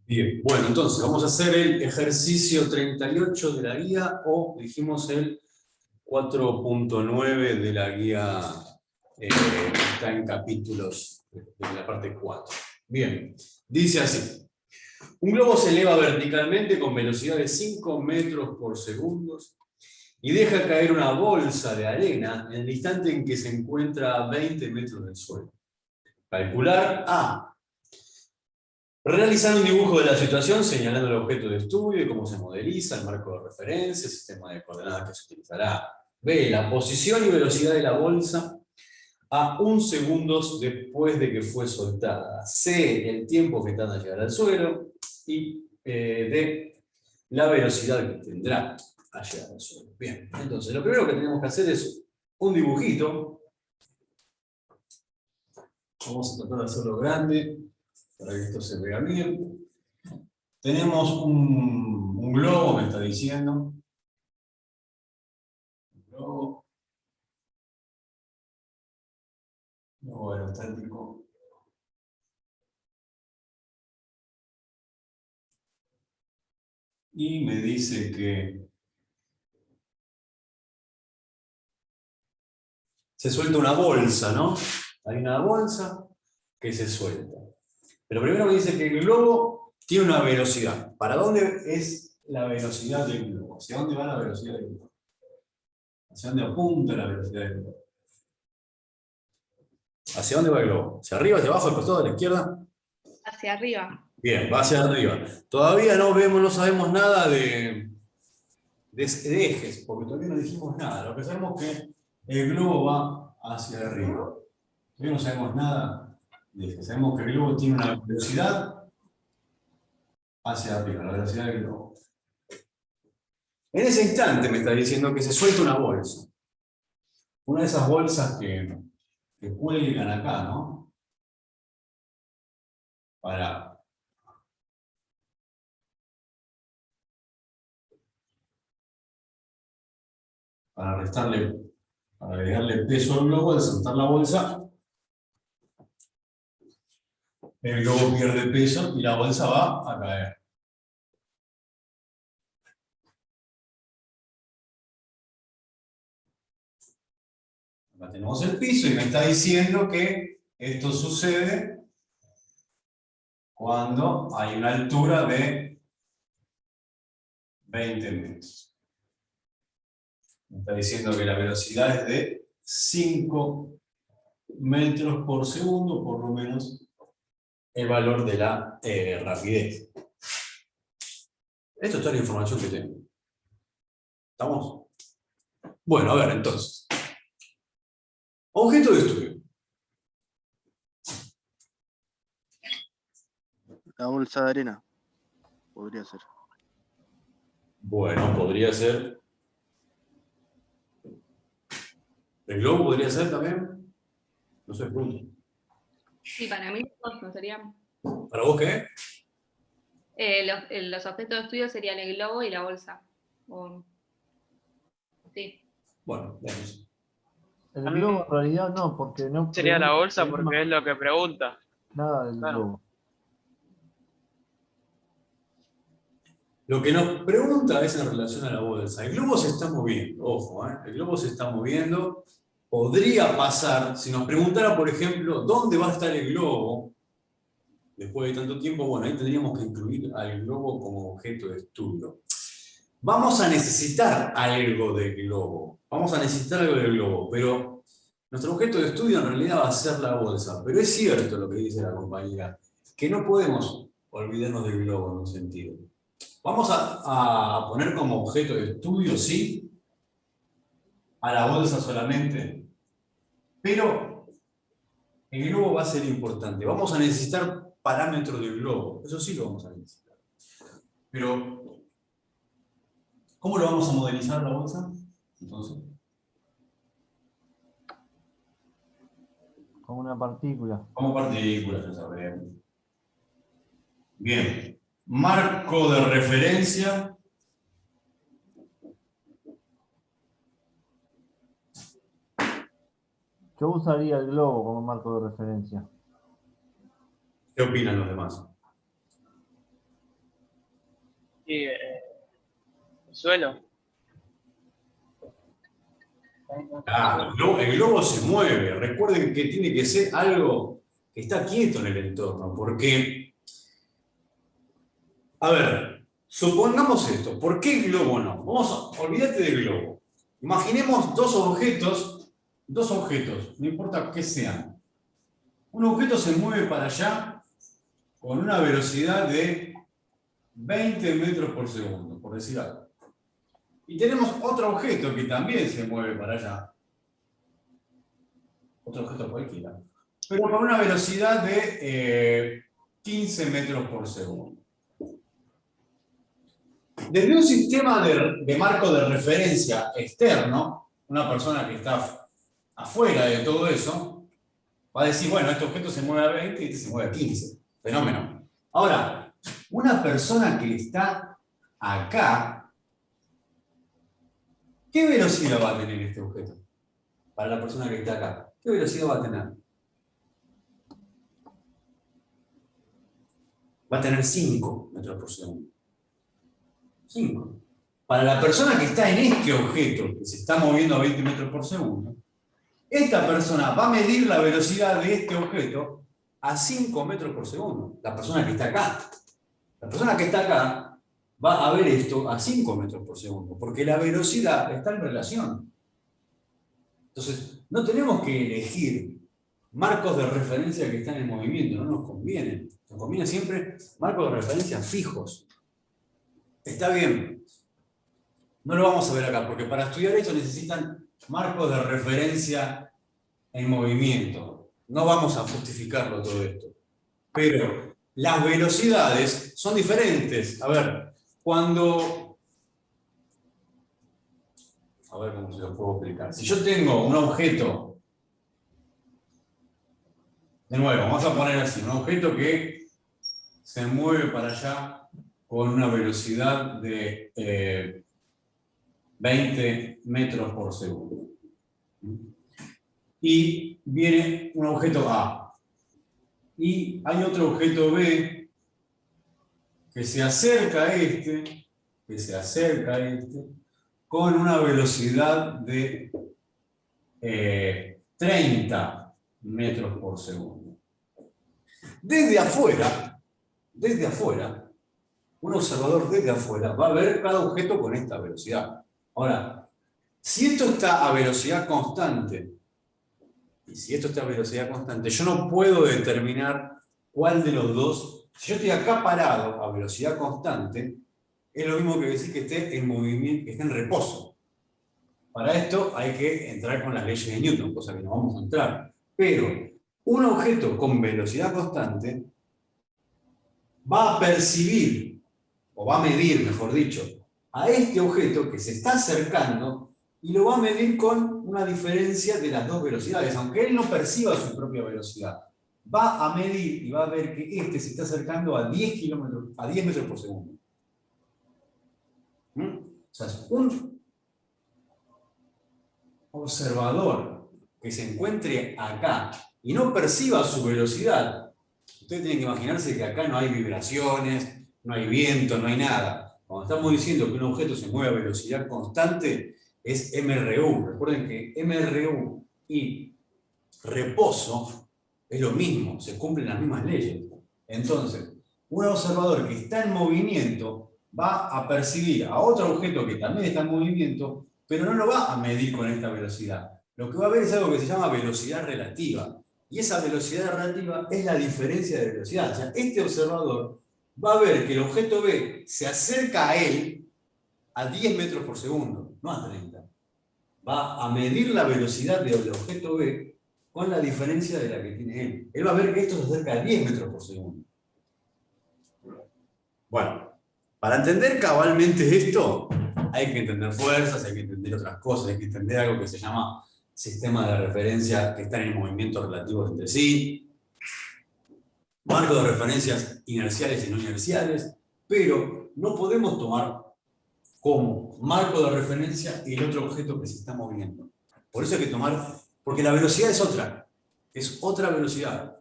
Bien, bueno, entonces vamos a hacer el ejercicio 38 de la guía, o dijimos el 4.9 de la guía, que está en capítulos de la parte 4. Bien, dice así. Un globo se eleva verticalmente con velocidad de 5 metros por segundo y deja caer una bolsa de arena en el instante en que se encuentra a 20 metros del suelo. Calcular A. Realizar un dibujo de la situación señalando el objeto de estudio y cómo se modeliza, el marco de referencia, el sistema de coordenadas que se utilizará. B. La posición y velocidad de la bolsa a 1 segundo después de que fue soltada. C. El tiempo que tarda en llegar al suelo. Y D. La velocidad que tendrá a llegar al suelo. Bien, entonces lo primero que tenemos que hacer es un dibujito. Vamos a tratar de hacerlo grande para que esto se vea bien. Tenemos un globo, me está diciendo. Un globo aerostático. Y me dice que se suelta una bolsa, ¿no? Hay una bolsa que se suelta. Pero primero me dice que el globo tiene una velocidad. ¿Para dónde es la velocidad del globo? ¿Hacia dónde va la velocidad del globo? ¿Hacia dónde apunta la velocidad del globo? ¿Hacia dónde va el globo? ¿Hacia arriba, hacia abajo, al costado, a la izquierda? Hacia arriba. Bien, va hacia arriba. Todavía no vemos, no sabemos nada de ejes, porque todavía no dijimos nada. Lo que sabemos es que el globo va hacia arriba. Todavía no sabemos nada de ejes. Sabemos que el globo tiene una velocidad hacia arriba, la velocidad del globo. En ese instante me está diciendo que se suelta una bolsa. Una de esas bolsas que cuelgan acá, ¿no? Para restarle, para agregarle peso al globo, al soltar la bolsa, el globo pierde peso y la bolsa va a caer. Acá tenemos el piso y me está diciendo que esto sucede cuando hay una altura de 20 metros. Me está diciendo que la velocidad es de 5 metros por segundo, por lo menos el valor de la rapidez. Esto es toda la información que tengo. ¿Estamos? Bueno, a ver, entonces. Objeto de estudio. La bolsa de arena. Podría ser. Bueno, podría ser. ¿El globo podría ser también? No sé, punto. Sí, para mí no serían. ¿Para vos qué? Los objetos de estudio serían el globo y la bolsa. Sí. Bueno, veamos. El globo en realidad no, porque no Sería la bolsa pregunta porque es lo que pregunta. nada del Claro. globo. Lo que nos pregunta es en relación a la bolsa. El globo se está moviendo, ojo, el globo se está moviendo. Podría pasar, si nos preguntara, por ejemplo, ¿dónde va a estar el globo? Después de tanto tiempo, bueno, ahí tendríamos que incluir al globo como objeto de estudio. Vamos a necesitar algo del globo. Vamos a necesitar algo del globo, pero nuestro objeto de estudio en realidad va a ser la bolsa. Pero es cierto lo que dice la compañera, que no podemos olvidarnos del globo en un sentido. Vamos a poner como objeto de estudio, sí, a la bolsa solamente, pero el globo va a ser importante. Vamos a necesitar parámetros del globo, eso sí lo vamos a necesitar. Pero, ¿cómo lo vamos a modelizar la bolsa? Entonces, Como una partícula. como partículas, ya sabemos. Bien. Marco de referencia. Yo usaría el globo como marco de referencia. ¿Qué opinan los demás? Y el suelo. Claro, el globo se mueve. Recuerden que tiene que ser algo que está quieto en el entorno, porque, a ver, supongamos esto, ¿por qué el globo no? Olvídate del globo. Imaginemos dos objetos, no importa qué sean. Un objeto se mueve para allá con una velocidad de 20 metros por segundo, por decir algo. Y tenemos otro objeto que también se mueve para allá. Otro objeto cualquiera. Pero con una velocidad de 15 metros por segundo. Desde un sistema de marco de referencia externo, una persona que está afuera de todo eso, va a decir, bueno, este objeto se mueve a 20 y este se mueve a 15. Fenómeno. Ahora, una persona que está acá, ¿qué velocidad va a tener este objeto? Para la persona que está acá. ¿Qué velocidad va a tener? Va a tener 5 metros por segundo. 5. Para la persona que está en este objeto, que se está moviendo a 20 metros por segundo, esta persona va a medir la velocidad de este objeto a 5 metros por segundo. La persona que está acá. La persona que está acá va a ver esto a 5 metros por segundo, porque la velocidad está en relación. Entonces, no tenemos que elegir marcos de referencia que están en movimiento, no nos conviene. Nos conviene siempre marcos de referencia fijos. Está bien. No lo vamos a ver acá, porque para estudiar esto necesitan marcos de referencia en movimiento. No vamos a justificarlo todo esto. Pero las velocidades son diferentes. A ver, cuando... A ver cómo se lo puedo explicar. Si yo tengo un objeto, de nuevo, vamos a poner así, un objeto que se mueve para allá con una velocidad de 20 metros por segundo. Y viene un objeto A. Y hay otro objeto B que se acerca a este, con una velocidad de 30 metros por segundo. Desde afuera, un observador desde afuera va a ver cada objeto con esta velocidad. Ahora, si esto está a velocidad constante, yo no puedo determinar cuál de los dos, si yo estoy acá parado a velocidad constante, es lo mismo que decir que esté en movimiento, que esté en reposo. Para esto hay que entrar con las leyes de Newton, cosa que no vamos a entrar. Pero un objeto con velocidad constante va a percibir, o va a medir, mejor dicho, a este objeto que se está acercando y lo va a medir con una diferencia de las dos velocidades, aunque él no perciba su propia velocidad. Va a medir y va a ver que este se está acercando a 10 metros por segundo. O sea, un observador que se encuentre acá y no perciba su velocidad, ustedes tienen que imaginarse que acá no hay vibraciones, no hay viento, no hay nada. Cuando estamos diciendo que un objeto se mueve a velocidad constante, es MRU. Recuerden que MRU y reposo es lo mismo, se cumplen las mismas leyes. Entonces, un observador que está en movimiento va a percibir a otro objeto que también está en movimiento, pero no lo va a medir con esta velocidad. Lo que va a ver es algo que se llama velocidad relativa. Y esa velocidad relativa es la diferencia de velocidad. O sea, este observador va a ver que el objeto B se acerca a él a 10 metros por segundo, no a 30. Va a medir la velocidad del objeto B con la diferencia de la que tiene él. Él va a ver que esto se acerca a 10 metros por segundo. Bueno, para entender cabalmente esto, hay que entender fuerzas, hay que entender otras cosas, hay que entender algo que se llama sistemas de referencia que están en movimientos relativos entre sí, marcos de referencias inerciales y no inerciales, pero no podemos tomar como marco de referencia el otro objeto que se está moviendo. Por eso hay que tomar, porque la velocidad es otra velocidad.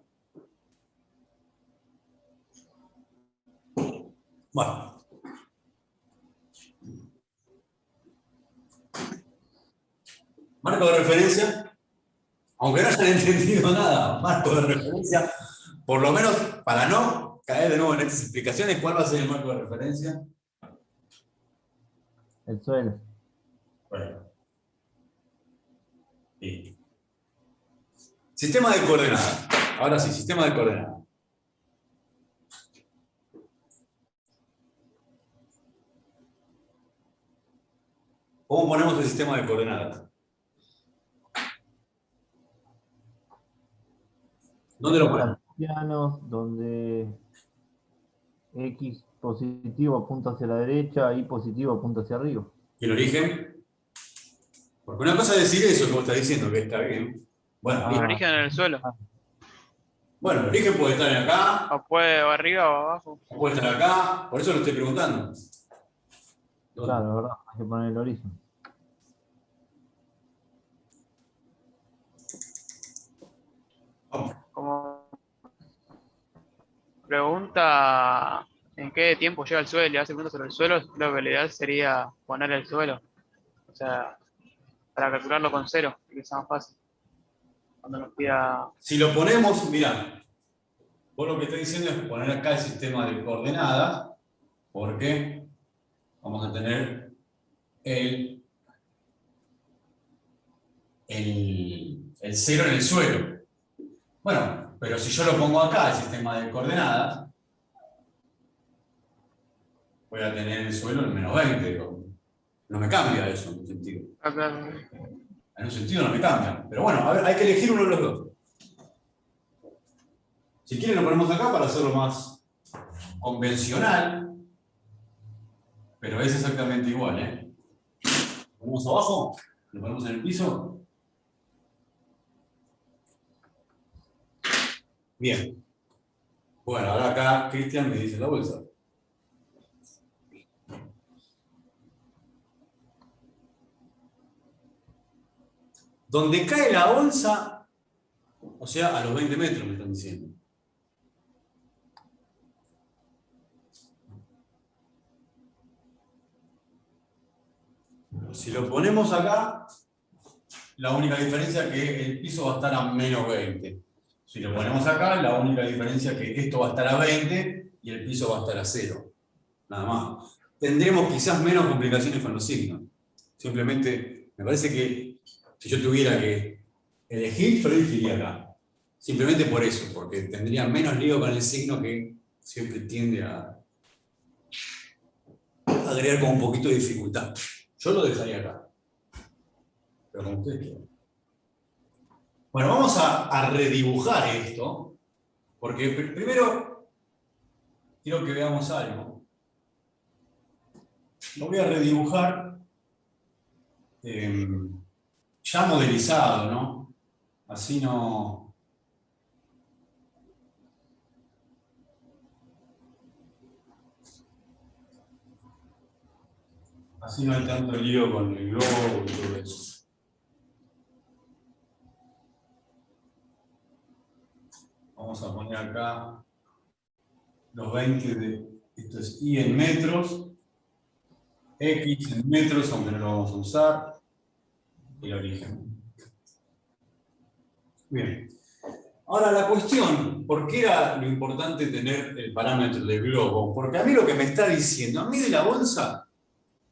Bueno, Marco de referencia, aunque no hayan entendido nada, marco de referencia, por lo menos para no caer de nuevo en estas explicaciones, ¿cuál va a ser el marco de referencia? El suelo. Bueno. Listo. Sistema de coordenadas. Ahora sí, sistema de coordenadas. ¿Cómo ponemos el sistema de coordenadas? ¿Dónde lo ponemos? Cartesianos, donde X positivo apunta hacia la derecha, Y positivo apunta hacia arriba. ¿Y el origen? Porque una cosa es decir eso que vos estás diciendo, que está bien. Bueno, El origen en el suelo. bueno, el origen puede estar acá, O puede o arriba o abajo. o puede estar acá, por eso lo estoy preguntando. ¿Dónde? Claro, ¿verdad? Hay que poner el origen. Vamos. Como pregunta en qué tiempo llega el suelo y hace puntos sobre el suelo, lo que lo ideal sería poner el suelo. O sea, para calcularlo con cero, que sea más fácil. Cuando nos pida. Si lo ponemos, mirá, vos lo que estás diciendo es poner acá el sistema de coordenadas, porque vamos a tener el cero en el suelo. Bueno, pero si yo lo pongo acá, el sistema de coordenadas, voy a tener el suelo en menos 20. No me cambia eso en un sentido. En un sentido no me cambia. Pero bueno, a ver, hay que elegir uno de los dos. Si quieren lo ponemos acá para hacerlo más convencional, pero es exactamente igual, ¿eh? ¿Lo ponemos abajo? ¿Lo ponemos en el piso? Bien. Bueno, ahora acá Cristian me dice la bolsa. Donde cae la bolsa, o sea, a los 20 metros me están diciendo. Si lo ponemos acá, la única diferencia es que el piso va a estar a menos 20. Si lo ponemos acá, la única diferencia es que esto va a estar a 20 y el piso va a estar a 0. Nada más. Tendremos quizás menos complicaciones con los signos. Simplemente, me parece que si yo tuviera que elegir, yo elegiría acá. Simplemente por eso, porque tendría menos lío con el signo que siempre tiende a agregar con un poquito de dificultad. Yo lo dejaría acá. Pero como ustedes quieran. Bueno, vamos a redibujar esto, porque primero quiero que veamos algo. Lo voy a redibujar ya modelizado, ¿no? Así no... Así no hay tanto lío con el globo y todo eso. Vamos a poner acá los 20 de... Esto es Y en metros, X en metros, aunque no lo vamos a usar, y el origen. Bien. Ahora la cuestión, ¿por qué era lo importante tener el parámetro del globo? Porque a mí lo que me está diciendo, a mí de la bolsa,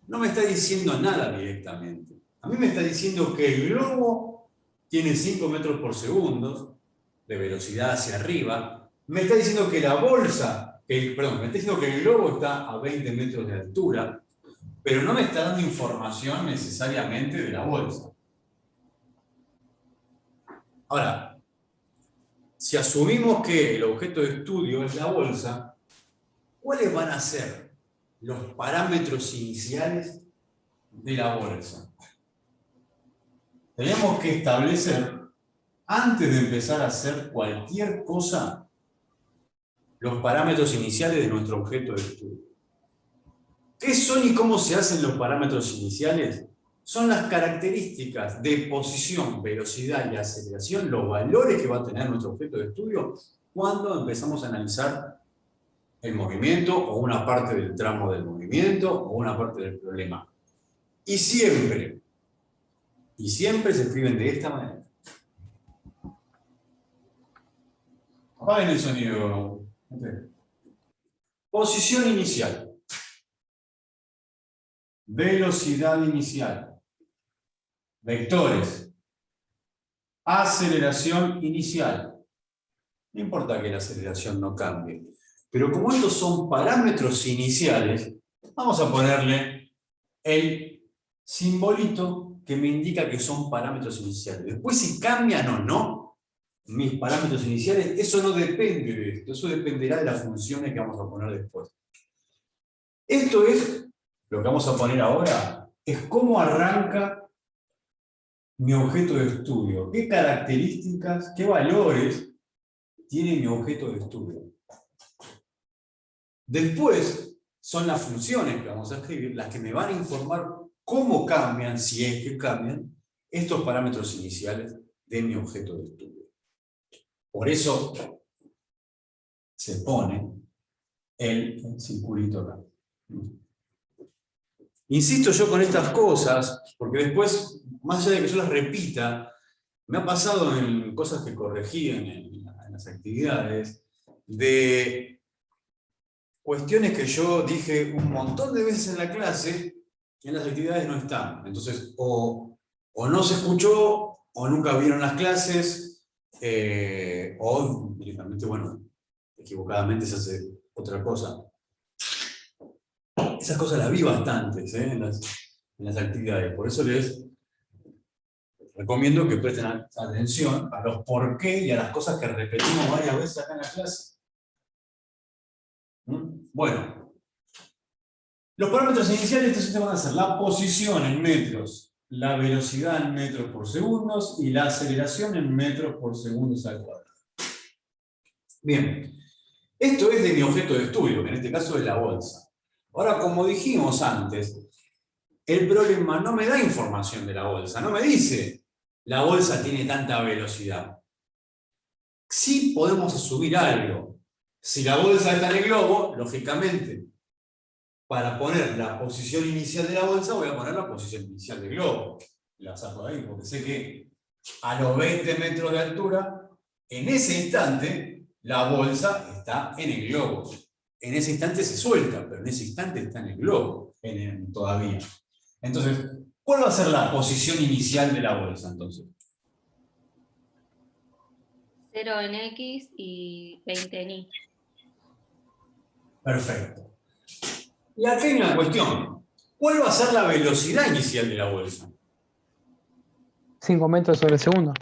no me está diciendo nada directamente. A mí me está diciendo que el globo tiene 5 metros por segundo de velocidad hacia arriba. Me está diciendo que la bolsa, me está diciendo que el globo está a 20 metros de altura, pero no me está dando información necesariamente de la bolsa. Ahora, si asumimos que el objeto de estudio es la bolsa, ¿cuáles van a ser los parámetros iniciales de la bolsa? Tenemos que establecer, antes de empezar a hacer cualquier cosa, los parámetros iniciales de nuestro objeto de estudio. ¿Qué son y cómo se hacen los parámetros iniciales? Son las características de posición, velocidad y aceleración, los valores que va a tener nuestro objeto de estudio cuando empezamos a analizar el movimiento o una parte del tramo del movimiento o una parte del problema. Y siempre Y siempre se escriben de esta manera. Apaguen el sonido. Posición inicial. Velocidad inicial. Vectores. Aceleración inicial. No importa que la aceleración no cambie. Pero como estos son parámetros iniciales, vamos a ponerle el simbolito que me indica que son parámetros iniciales. Después si cambian o no mis parámetros iniciales, eso no depende de esto. Eso dependerá de las funciones que vamos a poner después. Esto es, lo que vamos a poner ahora, es cómo arranca mi objeto de estudio. ¿Qué características, qué valores tiene mi objeto de estudio? Después son las funciones que vamos a escribir las que me van a informar cómo cambian, si es que cambian, estos parámetros iniciales de mi objeto de estudio. Por eso se pone el circulito acá. Insisto yo con estas cosas, porque después, más allá de que yo las repita, me ha pasado en cosas que corregí en las actividades, de cuestiones que yo dije un montón de veces en la clase, y en las actividades no están. Entonces, o no se escuchó, o nunca vieron las clases, o directamente, bueno, equivocadamente se hace otra cosa. Esas cosas las vi bastantes en las actividades. Por eso les recomiendo que presten atención a los por qué y a las cosas que repetimos varias veces acá en la clase. Bueno, los parámetros iniciales entonces van a ser la posición en metros, la velocidad en metros por segundos y la aceleración en metros por segundos al cuadrado. Bien, esto es de mi objeto de estudio, que en este caso es la bolsa. Ahora, como dijimos antes, el problema no me da información de la bolsa, no me dice la bolsa tiene tanta velocidad. Sí podemos asumir algo. Si la bolsa está en el globo, lógicamente, para poner la posición inicial de la bolsa, voy a poner la posición inicial del globo. La saco de ahí, porque sé que a los 20 metros de altura, en ese instante, la bolsa está en el globo. En ese instante se suelta, pero en ese instante está en el globo, todavía. Entonces, ¿cuál va a ser la posición inicial de la bolsa, entonces? 0 en X y 20 en Y. Perfecto. Y aquí hay una cuestión. ¿Cuál va a ser la velocidad inicial de la bolsa? 5 metros sobre segundo.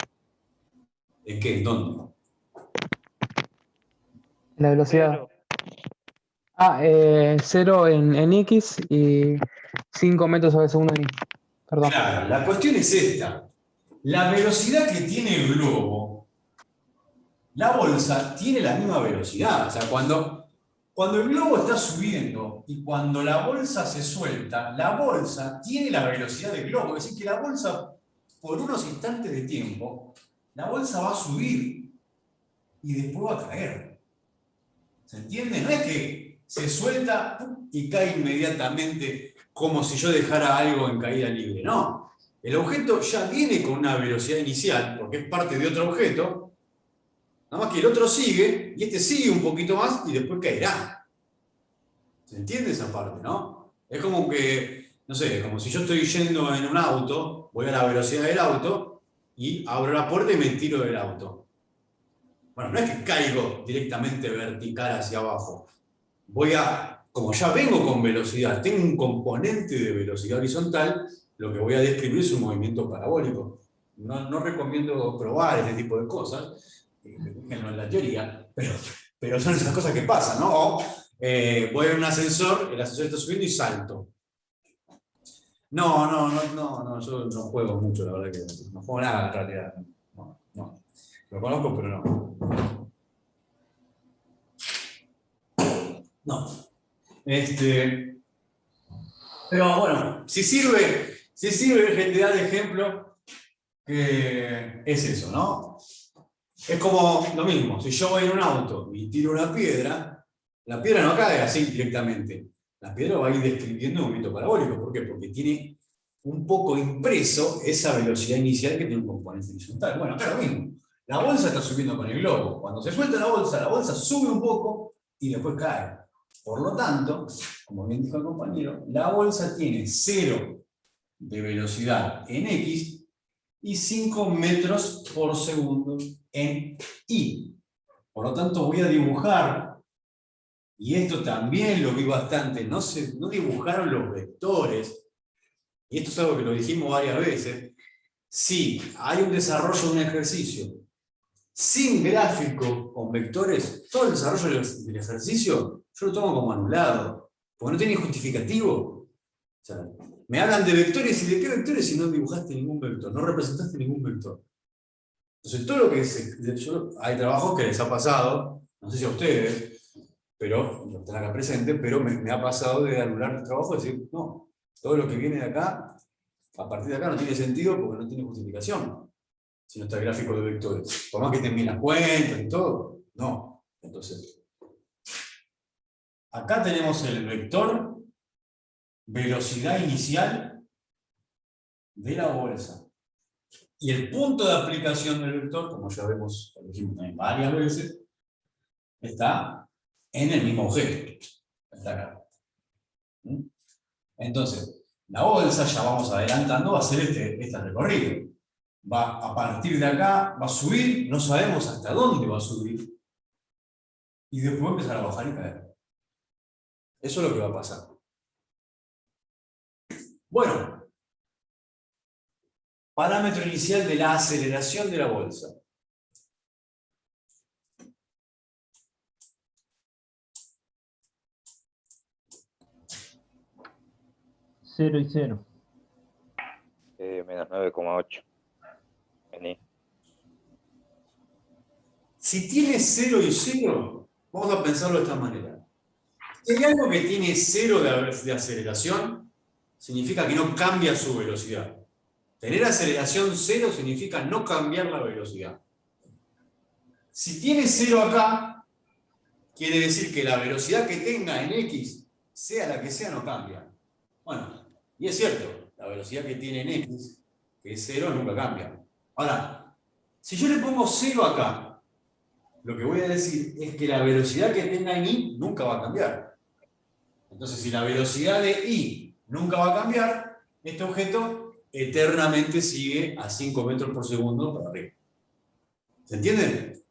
¿En qué? ¿Dónde? La velocidad. 0 en X y 5 metros sobre segundo en Y. Perdón. Claro, la cuestión es esta. La velocidad que tiene el globo, la bolsa tiene la misma velocidad. O sea, cuando el globo está subiendo y cuando la bolsa se suelta, la bolsa tiene la velocidad del globo. Es decir, que la bolsa, por unos instantes de tiempo, la bolsa va a subir y después va a caer. ¿Se entiende? No es que se suelta y cae inmediatamente como si yo dejara algo en caída libre. No. El objeto ya viene con una velocidad inicial, porque es parte de otro objeto, nada más que el otro sigue, y este sigue un poquito más y después caerá. ¿Se entiende esa parte, no? Es como que, no sé, como si yo estoy yendo en un auto, voy a la velocidad del auto, y abro la puerta y me tiro del auto. Bueno, no es que caigo directamente vertical hacia abajo. Como ya vengo con velocidad, tengo un componente de velocidad horizontal, lo que voy a describir es un movimiento parabólico. No recomiendo probar este tipo de cosas, déjenlo en la teoría, pero son esas cosas que pasan, ¿no? O, voy en un ascensor, el ascensor está subiendo y salto. No, yo no juego mucho, la verdad que no juego nada en realidad. No. Lo conozco, pero no. No. Pero bueno, si sirve que te da de ejemplo, que es eso, ¿no? Es como lo mismo, si yo voy en un auto y tiro una piedra, la piedra no cae así directamente. La piedra va a ir describiendo un movimiento parabólico. ¿Por qué? Porque tiene un poco impreso esa velocidad inicial que tiene un componente horizontal. Bueno, acá lo mismo. La bolsa está subiendo con el globo. Cuando se suelta la bolsa sube un poco y después cae. Por lo tanto, como bien dijo el compañero, la bolsa tiene 0 de velocidad en X y 5 metros por segundo en Y. Por lo tanto, voy a dibujar, y esto también lo vi bastante, no dibujaron los vectores, y esto es algo que lo dijimos varias veces. Si hay un desarrollo de un ejercicio sin gráfico con vectores, todo el desarrollo del ejercicio yo lo tomo como anulado, porque no tiene justificativo. O sea, me hablan de vectores, ¿y de qué vectores si no dibujaste ningún vector, no representaste ningún vector? Entonces, todo lo que hay trabajos que les ha pasado, no sé si a ustedes, pero no están acá presentes, pero me ha pasado de anular el trabajo y decir, no, todo lo que viene de acá, a partir de acá no tiene sentido porque no tiene justificación, si no está el gráfico de vectores. Por más que estén bien las cuentas y todo, no. Entonces, acá tenemos el vector velocidad inicial de la bolsa. Y el punto de aplicación del vector, como ya vemos, lo dijimos también varias veces, está en el mismo objeto. Está acá. Entonces, la bolsa, ya vamos adelantando, va a hacer este recorrido. Va a partir de acá, va a subir, no sabemos hasta dónde va a subir, y después va a empezar a bajar y caer. Eso es lo que va a pasar. Bueno, parámetro inicial de la aceleración de la bolsa. Cero y 0. Menos 9,8. Vení. Si tiene 0 y 0, vamos a pensarlo de esta manera. Si hay algo que tiene 0 de aceleración, significa que no cambia su velocidad. Tener aceleración 0 significa no cambiar la velocidad. Si tiene 0 acá, quiere decir que la velocidad que tenga en X, sea la que sea, no cambia. Bueno, y es cierto, la velocidad que tiene en X, que es 0, nunca cambia. Ahora, si yo le pongo 0 acá, lo que voy a decir es que la velocidad que tenga en Y nunca va a cambiar. Entonces, si la velocidad de Y nunca va a cambiar, este objeto eternamente sigue a 5 metros por segundo para arriba. ¿Se entiende?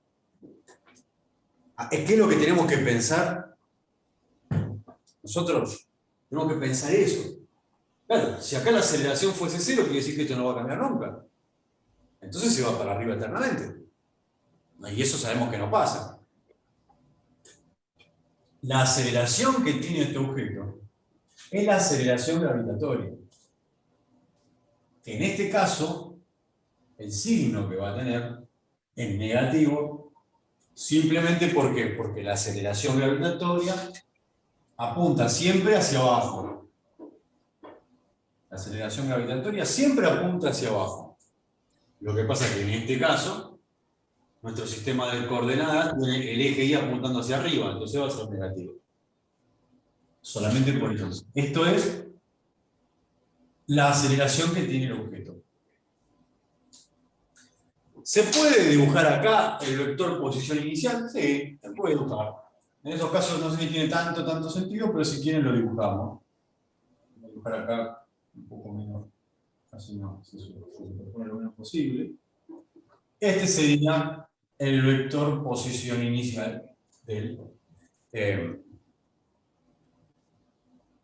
¿Qué es lo que tenemos que pensar? Nosotros tenemos que pensar eso. Claro, si acá la aceleración fuese 0, quiere decir que esto no va a cambiar nunca. Entonces se va para arriba eternamente. Y eso sabemos que no pasa. La aceleración que tiene este objeto es la aceleración gravitatoria. En este caso, el signo que va a tener es negativo, simplemente ¿por qué? Porque la aceleración gravitatoria apunta siempre hacia abajo. La aceleración gravitatoria siempre apunta hacia abajo. Lo que pasa es que en este caso, nuestro sistema de coordenadas tiene el eje Y apuntando hacia arriba, entonces va a ser negativo. Solamente por eso. Esto es la aceleración que tiene el objeto. ¿Se puede dibujar acá el vector posición inicial? Sí, se puede dibujar. En esos casos no sé si tiene tanto sentido, pero si quieren lo dibujamos. Voy a dibujar acá un poco menos, así no, se supone lo menos posible. Este sería el vector posición inicial del...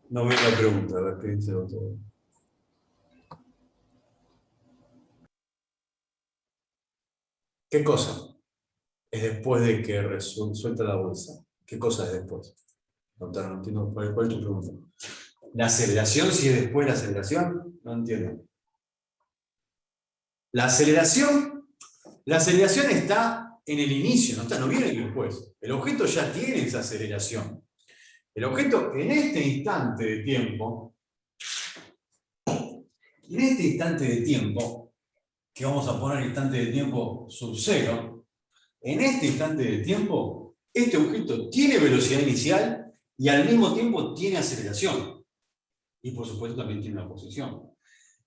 no veo la pregunta, a ver qué dice el otro. ¿Qué cosa es después de que suelta la bolsa? ¿Qué cosa es después? No entiendo cuál es tu pregunta. ¿La aceleración, si es después de la aceleración? No entiendo. La aceleración está en el inicio, no viene después. El objeto ya tiene esa aceleración. El objeto en este instante de tiempo, que vamos a poner instante de tiempo sub 0, en este instante de tiempo, este objeto tiene velocidad inicial y al mismo tiempo tiene aceleración. Y por supuesto también tiene una posición.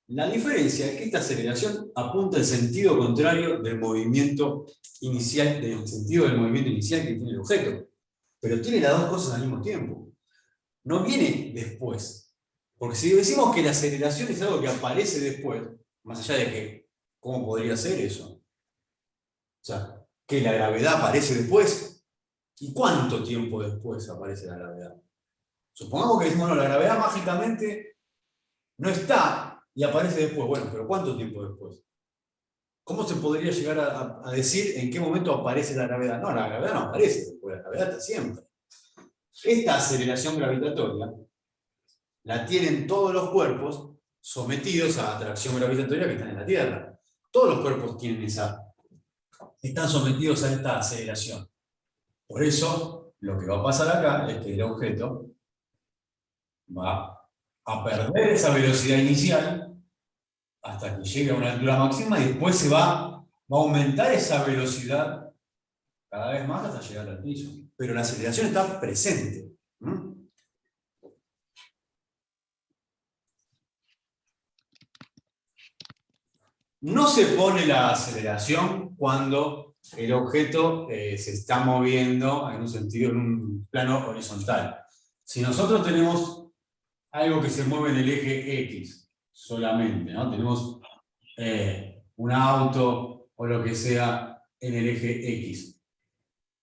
La diferencia es que esta aceleración apunta en sentido contrario del movimiento inicial, del sentido del movimiento inicial que tiene el objeto. Pero tiene las dos cosas al mismo tiempo. No viene después. Porque si decimos que la aceleración es algo que aparece después, más allá de que, ¿cómo podría ser eso? O sea, que la gravedad aparece después. ¿Y cuánto tiempo después aparece la gravedad? Supongamos que decimos, no, la gravedad mágicamente no está y aparece después. Bueno, pero ¿cuánto tiempo después? ¿Cómo se podría llegar a decir en qué momento aparece la gravedad? No, la gravedad no aparece después, la gravedad está siempre. Esta aceleración gravitatoria la tienen todos los cuerpos sometidos a atracción gravitatoria que están en la Tierra. Todos los cuerpos tienen están sometidos a esta aceleración. Por eso, lo que va a pasar acá es que el objeto va a perder esa velocidad inicial hasta que llegue a una altura máxima y después va a aumentar esa velocidad cada vez más hasta llegar al piso. Pero la aceleración está presente. No se pone la aceleración cuando el objeto se está moviendo en un sentido, en un plano horizontal. Si nosotros tenemos algo que se mueve en el eje X solamente, ¿no? Tenemos un auto o lo que sea en el eje X.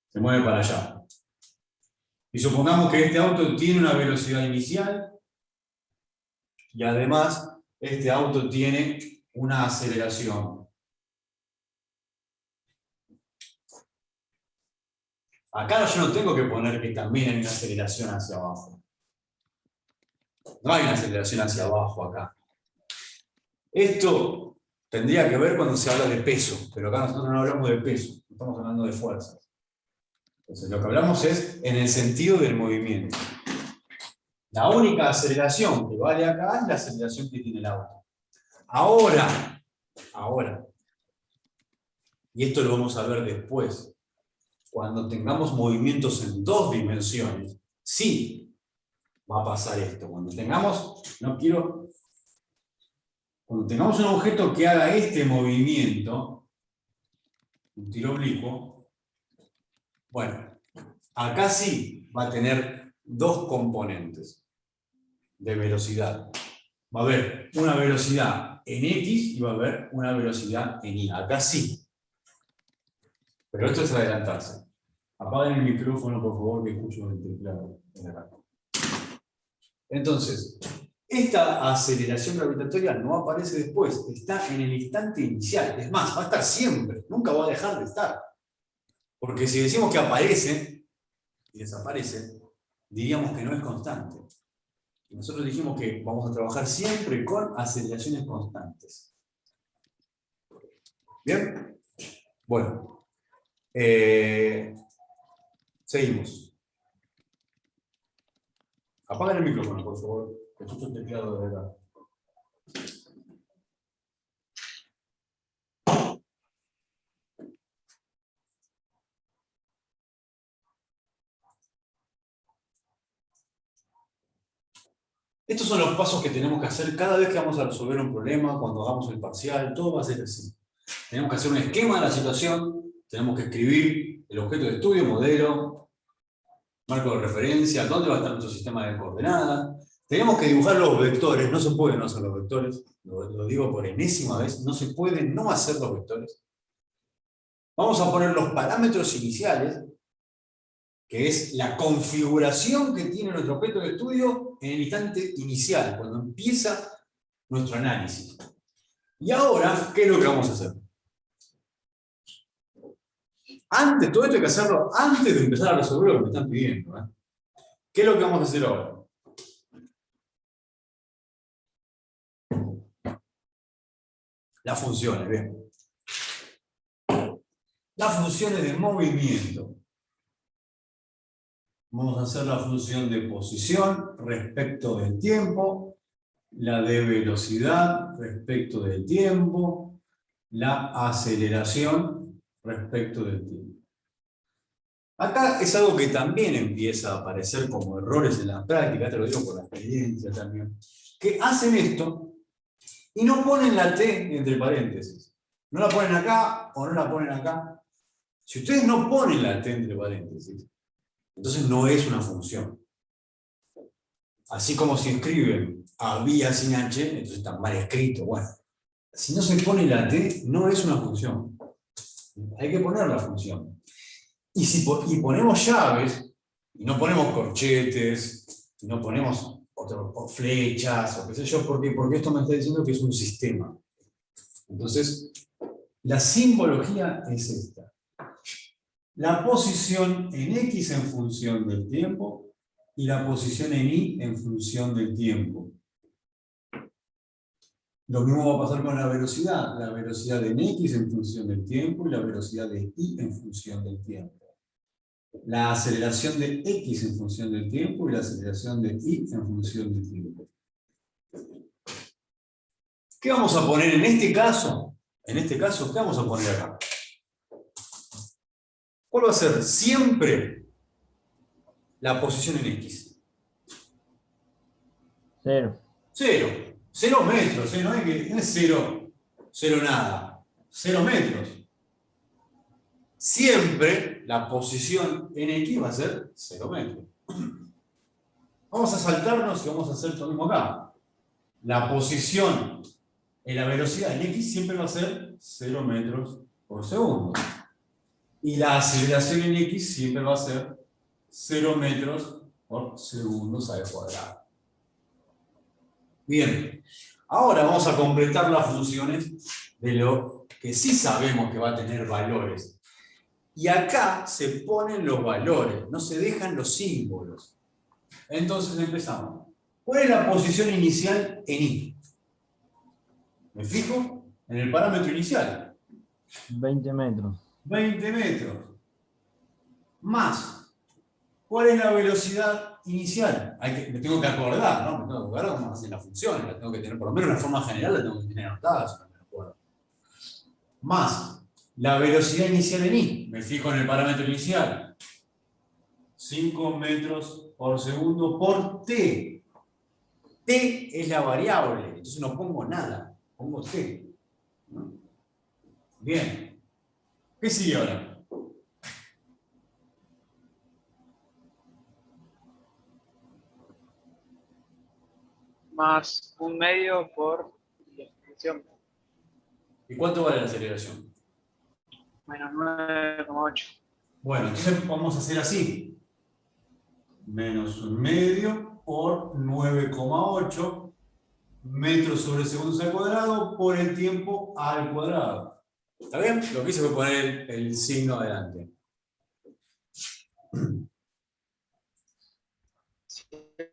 Se mueve para allá. Y supongamos que este auto tiene una velocidad inicial y además este auto tiene una aceleración. Acá yo no tengo que poner que también hay una aceleración hacia abajo. No hay una aceleración hacia abajo acá. Esto tendría que ver cuando se habla de peso, pero acá nosotros no hablamos de peso, estamos hablando de fuerzas. Entonces lo que hablamos es en el sentido del movimiento. La única aceleración que vale acá es la aceleración que tiene el auto. Ahora, y esto lo vamos a ver después, cuando tengamos movimientos en dos dimensiones, sí va a pasar esto. Cuando tengamos un objeto que haga este movimiento, un tiro oblicuo, bueno, acá sí va a tener dos componentes de velocidad. Va a haber una velocidad en X y va a haber una velocidad en Y. Acá sí. Pero esto es adelantarse. Apaguen el micrófono, por favor, que escucho el teclado. Entonces, esta aceleración gravitatoria no aparece después, está en el instante inicial. Es más, va a estar siempre, nunca va a dejar de estar. Porque si decimos que aparece y desaparece, diríamos que no es constante. Y nosotros dijimos que vamos a trabajar siempre con aceleraciones constantes. ¿Bien? Bueno. Seguimos. Apaguen el micrófono, por favor. Que escucho el teclado de verdad. Estos son los pasos que tenemos que hacer cada vez que vamos a resolver un problema, cuando hagamos el parcial, todo va a ser así. Tenemos que hacer un esquema de la situación, tenemos que escribir el objeto de estudio, modelo, marco de referencia, dónde va a estar nuestro sistema de coordenadas. Tenemos que dibujar los vectores, no se pueden no hacer los vectores, lo digo por enésima vez, no se pueden no hacer los vectores. Vamos a poner los parámetros iniciales, que es la configuración que tiene nuestro objeto de estudio en el instante inicial, cuando empieza nuestro análisis. Y ahora, ¿qué es lo que vamos a hacer? Todo esto hay que hacerlo antes de empezar a resolver lo que me están pidiendo. ¿Qué es lo que vamos a hacer ahora? Las funciones, bien. Las funciones de movimiento. Vamos a hacer la función de posición respecto del tiempo, la de velocidad respecto del tiempo, la aceleración respecto del tiempo. Acá es algo que también empieza a aparecer como errores en la práctica, te lo digo por la experiencia también, que hacen esto y no ponen la t entre paréntesis. No la ponen acá o no la ponen acá. Si ustedes no ponen la t entre paréntesis, entonces no es una función. Así como si escriben había sin h, entonces está mal escrito. Bueno, si no se pone la t, no es una función. Hay que poner la función. Y ponemos llaves, y no ponemos corchetes, y no ponemos o flechas, o qué sé yo, porque esto me está diciendo que es un sistema. Entonces, la simbología es esta. La posición en X en función del tiempo y la posición en Y en función del tiempo. Lo mismo va a pasar con la velocidad en X en función del tiempo y la velocidad de Y en función del tiempo. La aceleración de X en función del tiempo y la aceleración de Y en función del tiempo. ¿Qué vamos a poner en este caso? En este caso, ¿qué vamos a poner acá? ¿Cuál va a ser siempre la posición en X? 0. 0. 0 metros, no es 0 nada. 0 metros. Siempre la posición en X va a ser 0 metros. Vamos a saltarnos y vamos a hacer lo mismo acá. La posición en la velocidad en X siempre va a ser 0 metros por segundo. Y la aceleración en X siempre va a ser 0 metros por segundos al cuadrado. Bien, ahora vamos a completar las funciones de lo que sí sabemos que va a tener valores. Y acá se ponen los valores, no se dejan los símbolos. Entonces empezamos. ¿Cuál es la posición inicial en Y? ¿Me fijo? En el parámetro inicial. 20 metros. 20 metros. Más. ¿Cuál es la velocidad inicial? Me tengo que acordar, ¿no? Me tengo que acordar cómo hacen las funciones. La tengo que tener, por lo menos la forma general la tengo que tener anotada, si no me acuerdo. Más. La velocidad inicial en Y. Me fijo en el parámetro inicial. 5 metros por segundo por t. T es la variable, entonces no pongo nada. Pongo t. ¿No? Bien. ¿Qué sigue ahora? Más 1/2 por la expresión. ¿Y cuánto vale la aceleración? Menos 9,8. Bueno, entonces vamos a hacer así. Menos 1/2 por 9,8 metros sobre segundos al cuadrado por el tiempo al cuadrado. ¿Está bien? Lo que hice fue poner el signo adelante. Si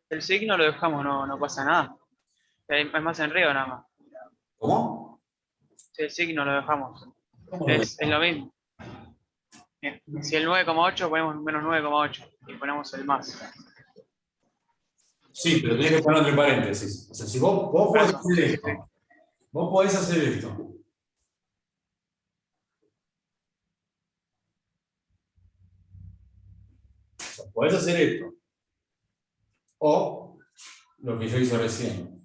el signo lo dejamos, no pasa nada. Es más enredo nada más. ¿Cómo? Si el signo lo dejamos, ¿Cómo lo es lo mismo. Bien. Si el 9,8 ponemos menos 9,8 y ponemos el más. Sí, pero tenés que ponerlo entre paréntesis. O sea, si vos podés hacer esto. Vos podés hacer esto. O sea, podés hacer esto. O lo que yo hice recién.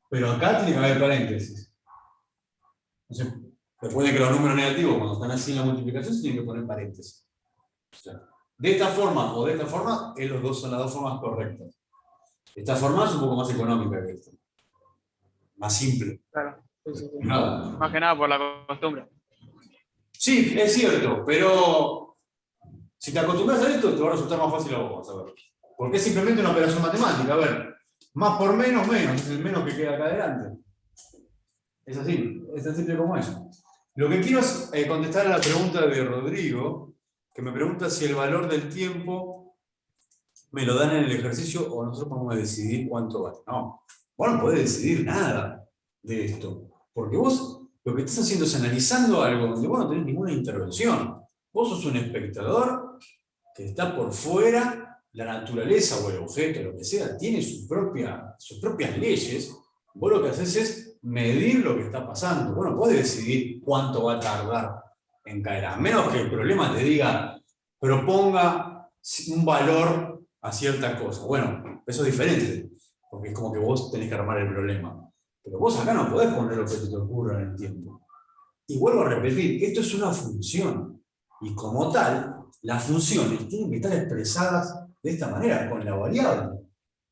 Pero acá tiene que haber paréntesis. Entonces, recuerden que los números negativos, cuando están así en la multiplicación, se tienen que poner paréntesis. O sea, de esta forma o de esta forma, son las dos formas correctas. Esta forma es un poco más económica que esta. Más simple. Claro. Sí. Nada. Más que nada por la costumbre. Sí, es cierto, pero si te acostumbras a esto, te va a resultar más fácil a vos, a ver. Porque es simplemente una operación matemática. A ver, más por menos, es el menos que queda acá adelante. Es así, es tan simple como eso. Lo que quiero es contestar a la pregunta de Rodrigo, que me pregunta si el valor del tiempo me lo dan en el ejercicio o nosotros podemos decidir cuánto vale. No, vos no podés decidir nada de esto, porque vos lo que estás haciendo es analizando algo donde vos no tenés ninguna intervención. Vos sos un espectador que está por fuera, la naturaleza o el objeto, lo que sea, tiene sus propias leyes. Vos lo que haces es medir lo que está pasando. Vos no podés decidir cuánto va a tardar en caer, a menos que el problema te diga, proponga un valor a cierta cosa. Bueno, eso es diferente, porque es como que vos tenés que armar el problema. Pero vos acá no podés poner lo que se te ocurra en el tiempo. Y vuelvo a repetir, esto es una función. Y como tal, las funciones tienen que estar expresadas de esta manera, con la variable.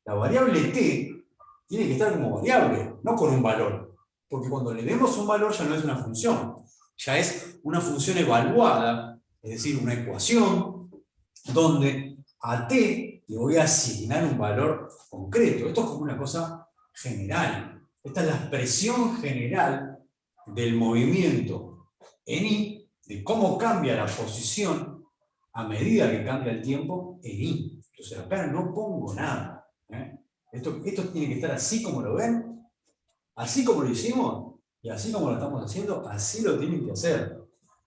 La variable t tiene que estar como variable, no con un valor. Porque cuando le demos un valor ya no es una función, ya es una función evaluada, es decir, una ecuación, donde a t le voy a asignar un valor concreto. Esto es como una cosa general. Esta es la expresión general del movimiento en I, de cómo cambia la posición a medida que cambia el tiempo en I. Entonces acá no pongo nada. Esto tiene que estar así como lo ven, así como lo hicimos, y así como lo estamos haciendo, así lo tienen que hacer.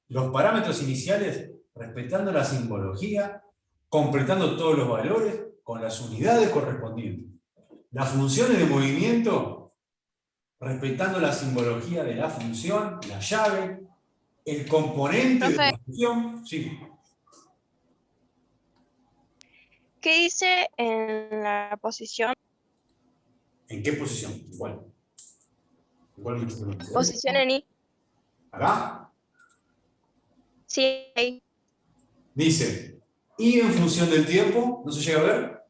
Los parámetros iniciales, respetando la simbología, completando todos los valores con las unidades correspondientes. Las funciones de movimiento, respetando la simbología de la función, la llave, el componente de Profe, la función. Sí. ¿qué dice en la posición? ¿En qué posición? Igual. Igual me pregunto. Posición en I. ¿Acá? Sí, ahí. Dice, y en función del tiempo, ¿no se llega a ver?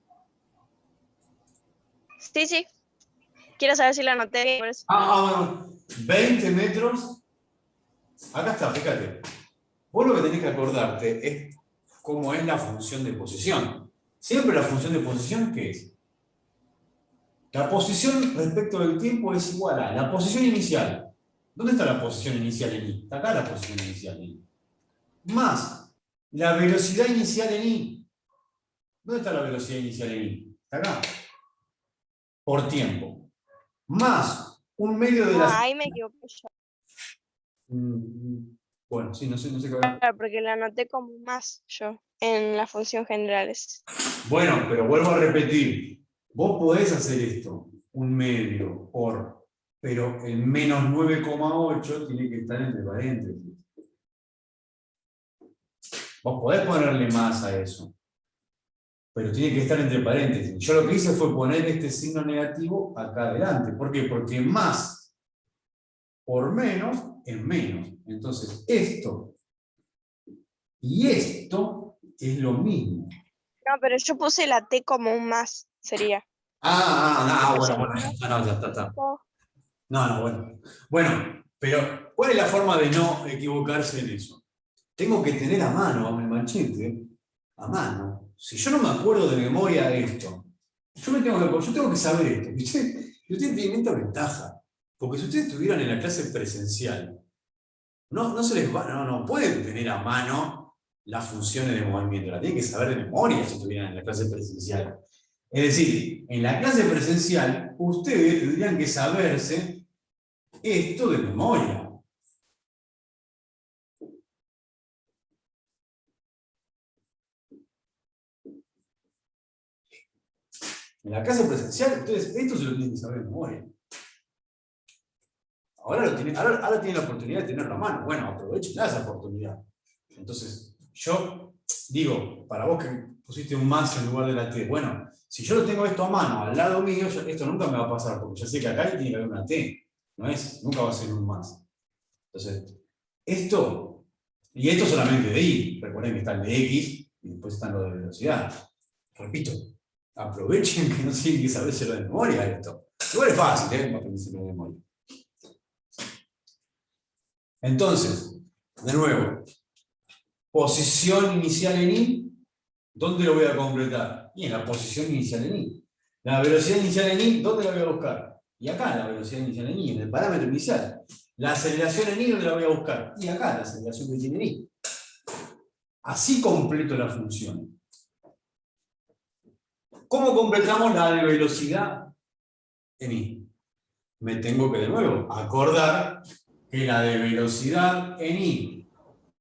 Sí. Quiero saber si la anoté bien, por eso. Bueno. 20 metros. Acá está, fíjate. Vos lo que tenés que acordarte es cómo es la función de posición. Siempre la función de posición, ¿qué es? La posición respecto del tiempo es igual a la posición inicial. ¿Dónde está la posición inicial en I? Está acá la posición inicial en I. Más la velocidad inicial en I. ¿Dónde está la velocidad inicial en I? Está acá. Por tiempo. Más un medio de la... Ahí me equivoqué yo. Bueno, sí, no sé qué ver. Claro, porque la anoté como más yo en la función generales. Bueno, pero vuelvo a repetir. Vos podés hacer esto, un medio por, pero el menos 9,8 tiene que estar entre paréntesis. Vos podés ponerle más a eso, pero tiene que estar entre paréntesis. Yo lo que hice fue poner este signo negativo acá adelante. ¿Por qué? Porque más por menos es menos. Entonces, esto y esto es lo mismo. No, pero yo puse la T como un más, sería. Bueno, ya está. No, bueno. Bueno, pero ¿cuál es la forma de no equivocarse en eso? Tengo que tener a mano el machete, a mano. Si yo no me acuerdo de memoria de esto, yo tengo que saber esto, ¿viste? Y ustedes tienen esta ventaja, porque si ustedes estuvieran en la clase presencial, no se les va, no pueden tener a mano las funciones de movimiento, la tienen que saber de memoria si estuvieran en la clase presencial. Es decir, en la clase presencial, ustedes tendrían que saberse esto de memoria. En la clase presencial, ustedes esto se lo tienen que saber de memoria. Ahora tienen la oportunidad de tenerlo a mano. Bueno, aprovechen esa oportunidad. Entonces, yo digo, para vos que pusiste un más en lugar de la T, bueno, si yo lo tengo esto a mano, al lado mío, esto nunca me va a pasar, porque ya sé que acá tiene que haber una T. Nunca va a ser un más. Entonces, esto solamente de I. Recuerden que está el de X y después están los de velocidad. Repito, aprovechen que no tienen que sabérselo de memoria esto. Igual es fácil, aprendérselo de memoria. Entonces, de nuevo, posición inicial en I, ¿dónde lo voy a completar? Y en la posición inicial en I. La velocidad inicial en I, ¿dónde la voy a buscar? Y acá la velocidad inicial en I, en el parámetro inicial. La aceleración en I, ¿dónde la voy a buscar? Y acá la aceleración que tiene en I. Así completo la función. ¿Cómo completamos la de velocidad en I? Me tengo que, de nuevo, acordar que la de velocidad en I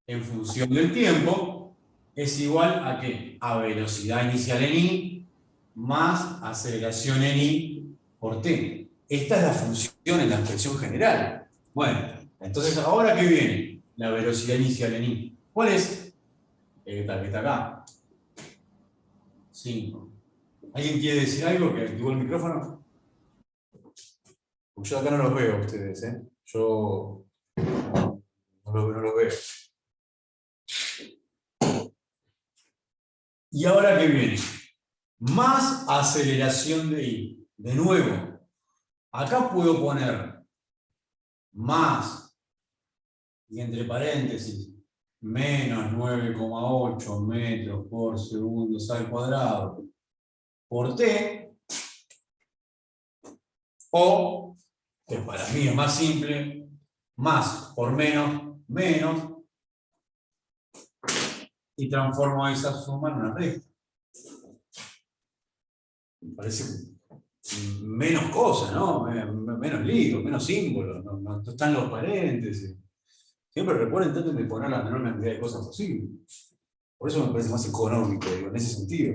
en función del tiempo es igual a ¿qué? A velocidad inicial en I más aceleración en I por T. Esta es la función en la expresión general. Bueno, entonces ahora ¿qué viene? La velocidad inicial en I. ¿Cuál es? Esta que está acá. 5. ¿Alguien quiere decir algo que activó el micrófono? Porque yo acá no los veo a ustedes, ¿eh? Yo no los veo. ¿Y ahora qué viene? Más aceleración de I. De nuevo, acá puedo poner más, y entre paréntesis, menos 9,8 metros por segundo al cuadrado por T, o, que para mí es más simple, más por menos, menos, y transformo esa suma en una recta. Me parece menos cosas, ¿no? Menos lío, menos símbolos, no están los paréntesis. Siempre recuerden, traten de poner la menor cantidad de cosas posible. Por eso me parece más económico, digo, en ese sentido.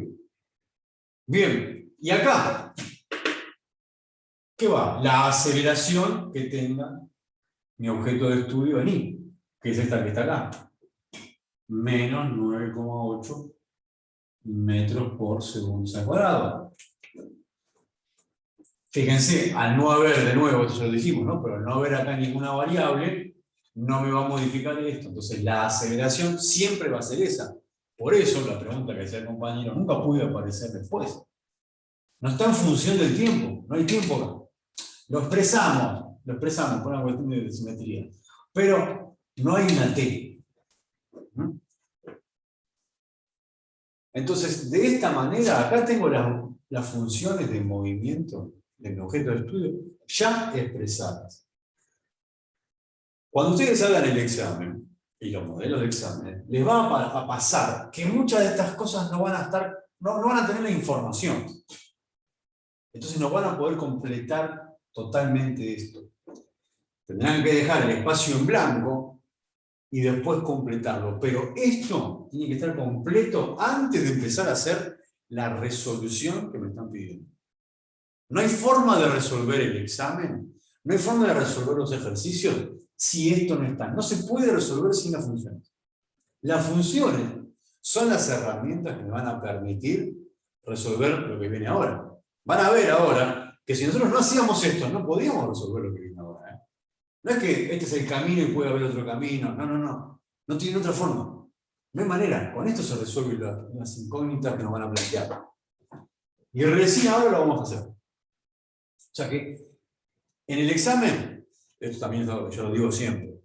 Bien, y acá, ¿qué va? La aceleración que tenga mi objeto de estudio en I, que es esta que está acá. Menos 9,8 metros por segundo al cuadrado. Fíjense, al no haber, de nuevo, esto ya lo dijimos, ¿no? Pero al no haber acá ninguna variable, no me va a modificar esto. Entonces la aceleración siempre va a ser esa. Por eso la pregunta que hacía el compañero nunca puede aparecer después. No está en función del tiempo, no hay tiempo acá. Lo expresamos por una cuestión de simetría. Pero no hay una T. Entonces, de esta manera, acá tengo las funciones de movimiento de mi objeto de estudio ya expresadas. Cuando ustedes hagan el examen, y los modelos de examen, les va a pasar que muchas de estas cosas no van a tener la información. Entonces no van a poder completar totalmente esto. Tendrán que dejar el espacio en blanco y después completarlo. Pero esto tiene que estar completo antes de empezar a hacer la resolución que me están pidiendo. No hay forma de resolver el examen, no hay forma de resolver los ejercicios si esto no está. No se puede resolver sin las funciones. Las funciones son las herramientas que me van a permitir resolver lo que viene ahora. Van a ver ahora que si nosotros no hacíamos esto, no podíamos resolver lo que viene ahora. No es que este es el camino y puede haber otro camino. No. No tiene otra forma. No hay manera. Con esto se resuelven las incógnitas que nos van a plantear. Y recién ahora lo vamos a hacer. O sea que en el examen, esto también es algo que yo lo digo siempre,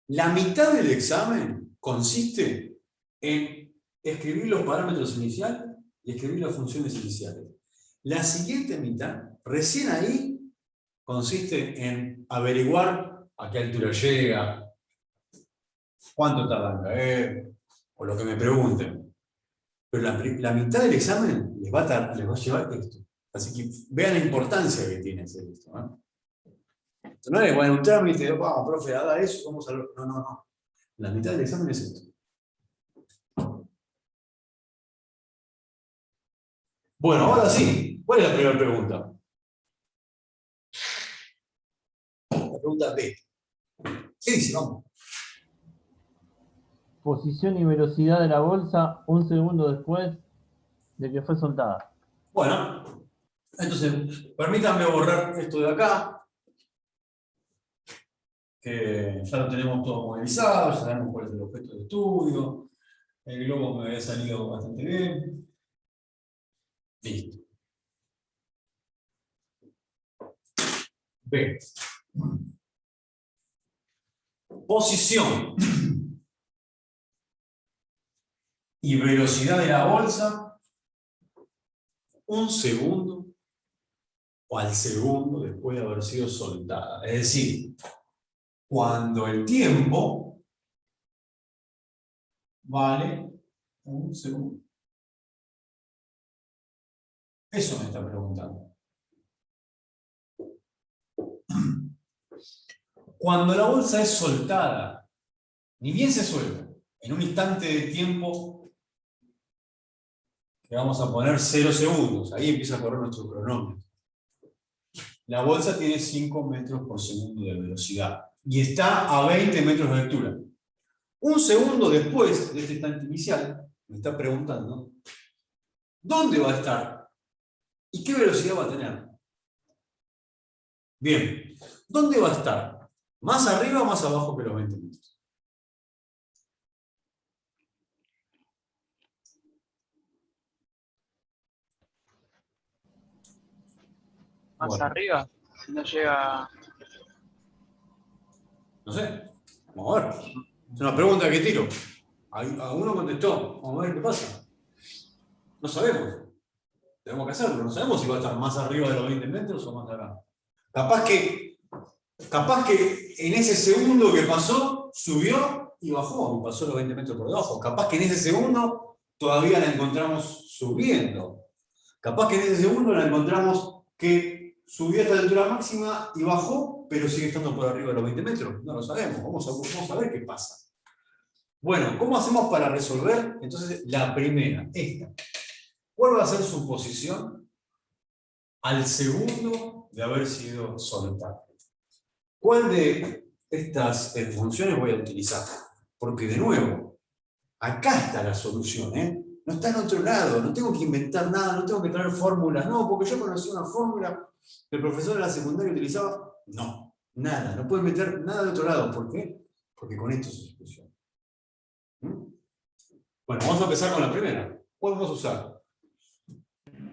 la mitad del examen consiste en escribir los parámetros iniciales y escribir las funciones iniciales. La siguiente mitad, recién ahí, consiste en averiguar a qué altura llega, cuánto tarda en caer, o lo que me pregunten. Pero la mitad del examen les va a llevar esto. Así que vean la importancia que tiene hacer esto. No es, bueno, un trámite, vamos, profe, haga eso, vamos a lo... No. La mitad del examen es esto. Bueno, ahora sí. ¿Cuál es la primera pregunta? La pregunta B. ¿Qué dice? Vamos. Posición y velocidad de la bolsa un segundo después de que fue soltada. Bueno, entonces, permítanme borrar esto de acá. Que ya lo tenemos todo modelizado, ya sabemos cuál es el objeto de estudio. El globo me había salido bastante bien. Listo. B. Posición y velocidad de la bolsa un segundo o al segundo después de haber sido soltada. Es decir, cuando el tiempo vale un segundo. Eso me está preguntando. Cuando la bolsa es soltada, ni bien se suelta, en un instante de tiempo que vamos a poner 0 segundos, ahí empieza a correr nuestro cronómetro. La bolsa tiene 5 metros por segundo de velocidad y está a 20 metros de altura. Un segundo después de este instante inicial, me está preguntando ¿dónde va a estar? ¿Y qué velocidad va a tener? Bien, ¿dónde va a estar? ¿Más arriba o más abajo que los 20 metros? Más Bueno, arriba, si no llega. no sé. Vamos a ver. Es una pregunta que tiro. Alguno contestó. Vamos a ver qué pasa. No sabemos. Tenemos que hacerlo. No sabemos si va a estar más arriba de los 20 metros o más acá. Capaz que en ese segundo que pasó, subió y bajó. Y pasó los 20 metros por debajo. Capaz que en ese segundo todavía la encontramos subiendo. Capaz que en ese segundo la encontramos que subió hasta la altura máxima y bajó, pero sigue estando por arriba de los 20 metros. No lo sabemos. Vamos a ver qué pasa. Bueno, ¿cómo hacemos para resolver? Entonces, la primera, esta. ¿Cuál va a ser su posición al segundo de haber sido soltado? ¿Cuál de estas funciones voy a utilizar? Porque, de nuevo, acá está la solución, ¿eh? No está en otro lado, no tengo que inventar nada, no tengo que traer fórmulas, no, porque yo conocí una fórmula que el profesor de la secundaria utilizaba. No, nada, no puedo meter nada de otro lado. ¿Por qué? Porque con esto se soluciona. Bueno, vamos a empezar con la primera. ¿Cuál vamos a usar?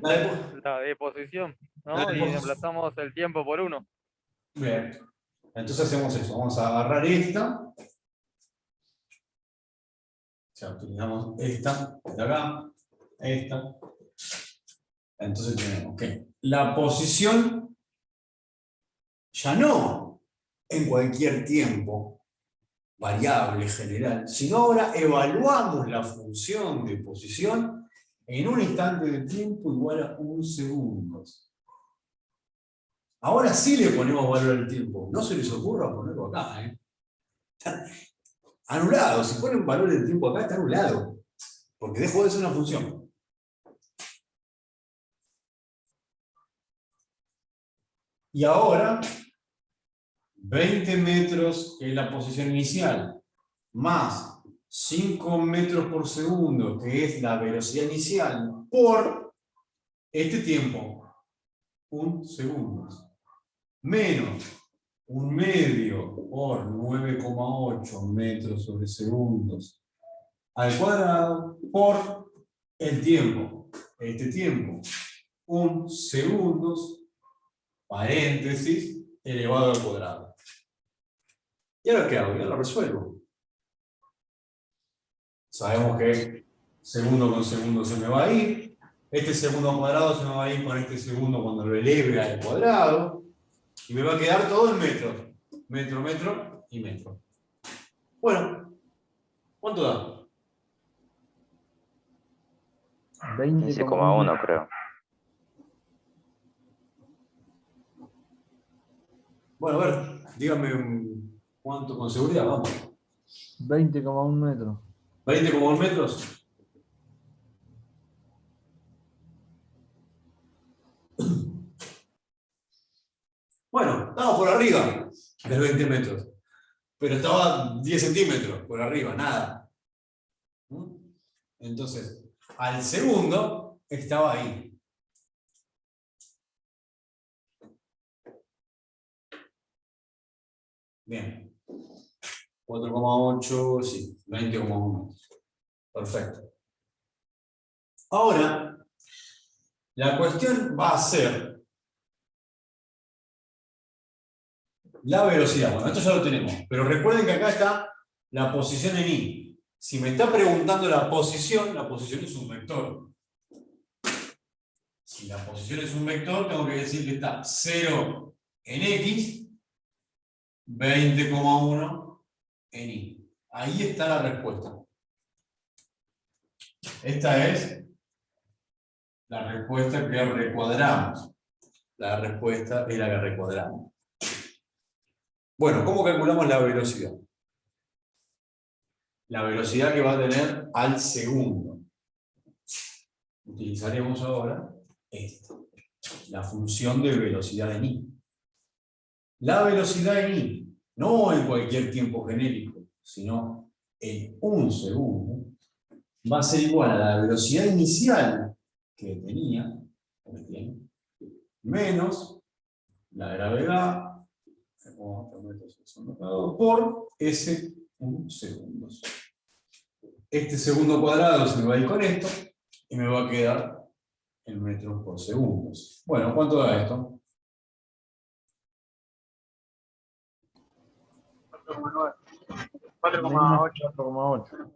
La de posición, La ¿no? de Y posición. reemplazamos el tiempo por 1. Bien. Entonces hacemos eso. Vamos a agarrar esta. O sea, utilizamos esta de acá, esta. Entonces tenemos que la posición ya no en cualquier tiempo variable general, sino ahora evaluamos la función de posición en un instante de tiempo igual a 1 segundo. Ahora sí le ponemos valor al tiempo. No se les ocurra ponerlo acá, ¿eh? Está anulado. Si ponen valor del tiempo acá, está anulado. Porque dejó de ser una función. Y ahora, 20 metros, que es la posición inicial, más 5 metros por segundo, que es la velocidad inicial, por este tiempo, 1 segundo, menos 1/2 por 9,8 metros sobre segundos al cuadrado por el tiempo. Este tiempo, 1 segundos, paréntesis, elevado al cuadrado. ¿Y ahora qué hago? Ya lo resuelvo. Sabemos que segundo con segundo se me va a ir. Este segundo al cuadrado se me va a ir con este segundo cuando lo eleve al cuadrado. Y me va a quedar todo en metros. Metro, metro y metro. Bueno, ¿cuánto da? 15,1 creo. Bueno, a ver, dígame cuánto con seguridad, vamos. 20,1 metros. 20,1 metros. Bueno, estamos por arriba de 20 metros. Pero estaba 10 centímetros por arriba, nada. Entonces, al segundo estaba ahí. Bien. 4,8, sí, 20,1 metros. Perfecto. Ahora, la cuestión va a ser la velocidad. Bueno, esto ya lo tenemos, pero recuerden que acá está la posición en I. Si me está preguntando la posición es un vector. Si la posición es un vector, tengo que decir que está 0 en X, 20,1 en Y. Ahí está la respuesta. Esta es la respuesta que recuadramos. La respuesta es la que recuadramos. Bueno, ¿cómo calculamos la velocidad? La velocidad que va a tener al segundo. Utilizaremos ahora esta, la función de velocidad en I. La velocidad en I, no en cualquier tiempo genérico, sino en 1 segundo, va a ser igual a la velocidad inicial que tenía, menos la gravedad por S en segundos. Este segundo cuadrado se me va a ir con esto y me va a quedar en metros por segundos. Bueno, ¿cuánto da esto? 4,9. Menos 4,8. 4,8.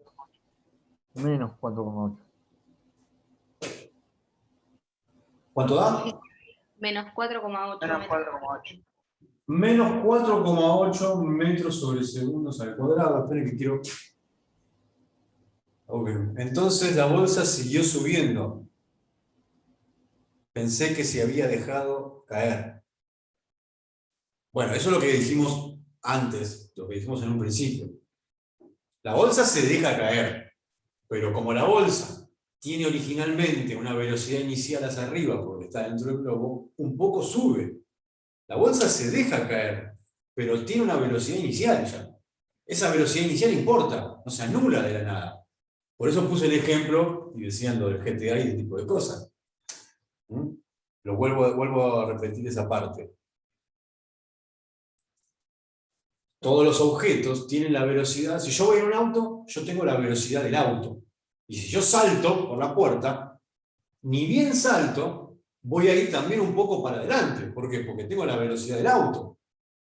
Menos 4,8. ¿Cuánto da? Menos 4,8 Menos metros. 4,8. Menos 4,8 metros sobre segundos al cuadrado. Esperen que quiero... Ok. Entonces la bolsa siguió subiendo. Pensé que se había dejado caer. Bueno, eso es lo que dijimos antes, lo que dijimos en un principio. La bolsa se deja caer, pero como la bolsa tiene originalmente una velocidad inicial hacia arriba, porque está dentro del globo, un poco sube. La bolsa se deja caer, pero tiene una velocidad inicial ya. Esa velocidad inicial importa, no se anula de la nada. Por eso puse el ejemplo y decían lo del GTA y ese tipo de cosas. Lo vuelvo a repetir esa parte. Todos los objetos tienen la velocidad. Si yo voy en un auto, yo tengo la velocidad del auto. Y si yo salto por la puerta, ni bien salto, voy a ir también un poco para adelante. ¿Por qué? Porque tengo la velocidad del auto.